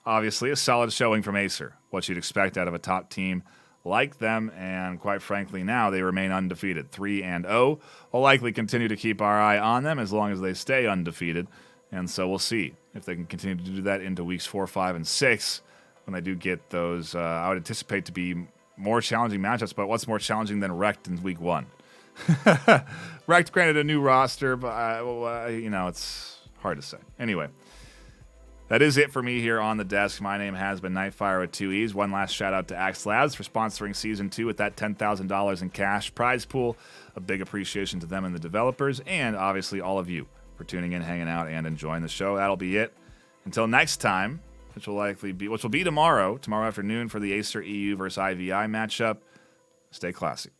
Obviously, a solid showing from AESIR, what you'd expect out of a top team like them, and quite frankly now they remain undefeated, 3-0. We'll likely continue to keep our eye on them as long as they stay undefeated, and so we'll see if they can continue to do that into weeks 4, 5, and 6 when they do get those, I would anticipate to be more challenging matchups, but what's more challenging than Wrecked in week 1? Wrecked, granted, a new roster, but, it's hard to say. Anyway, that is it for me here on the desk. My name has been Nightfire with 2 E's. One last shout out to Axe Labs for sponsoring Season 2 with that $10,000 in cash prize pool. A big appreciation to them and the developers, and obviously all of you for tuning in, hanging out, and enjoying the show. That'll be it. Until next time, which will be tomorrow afternoon for the AESIR EU versus IVI matchup. Stay classy.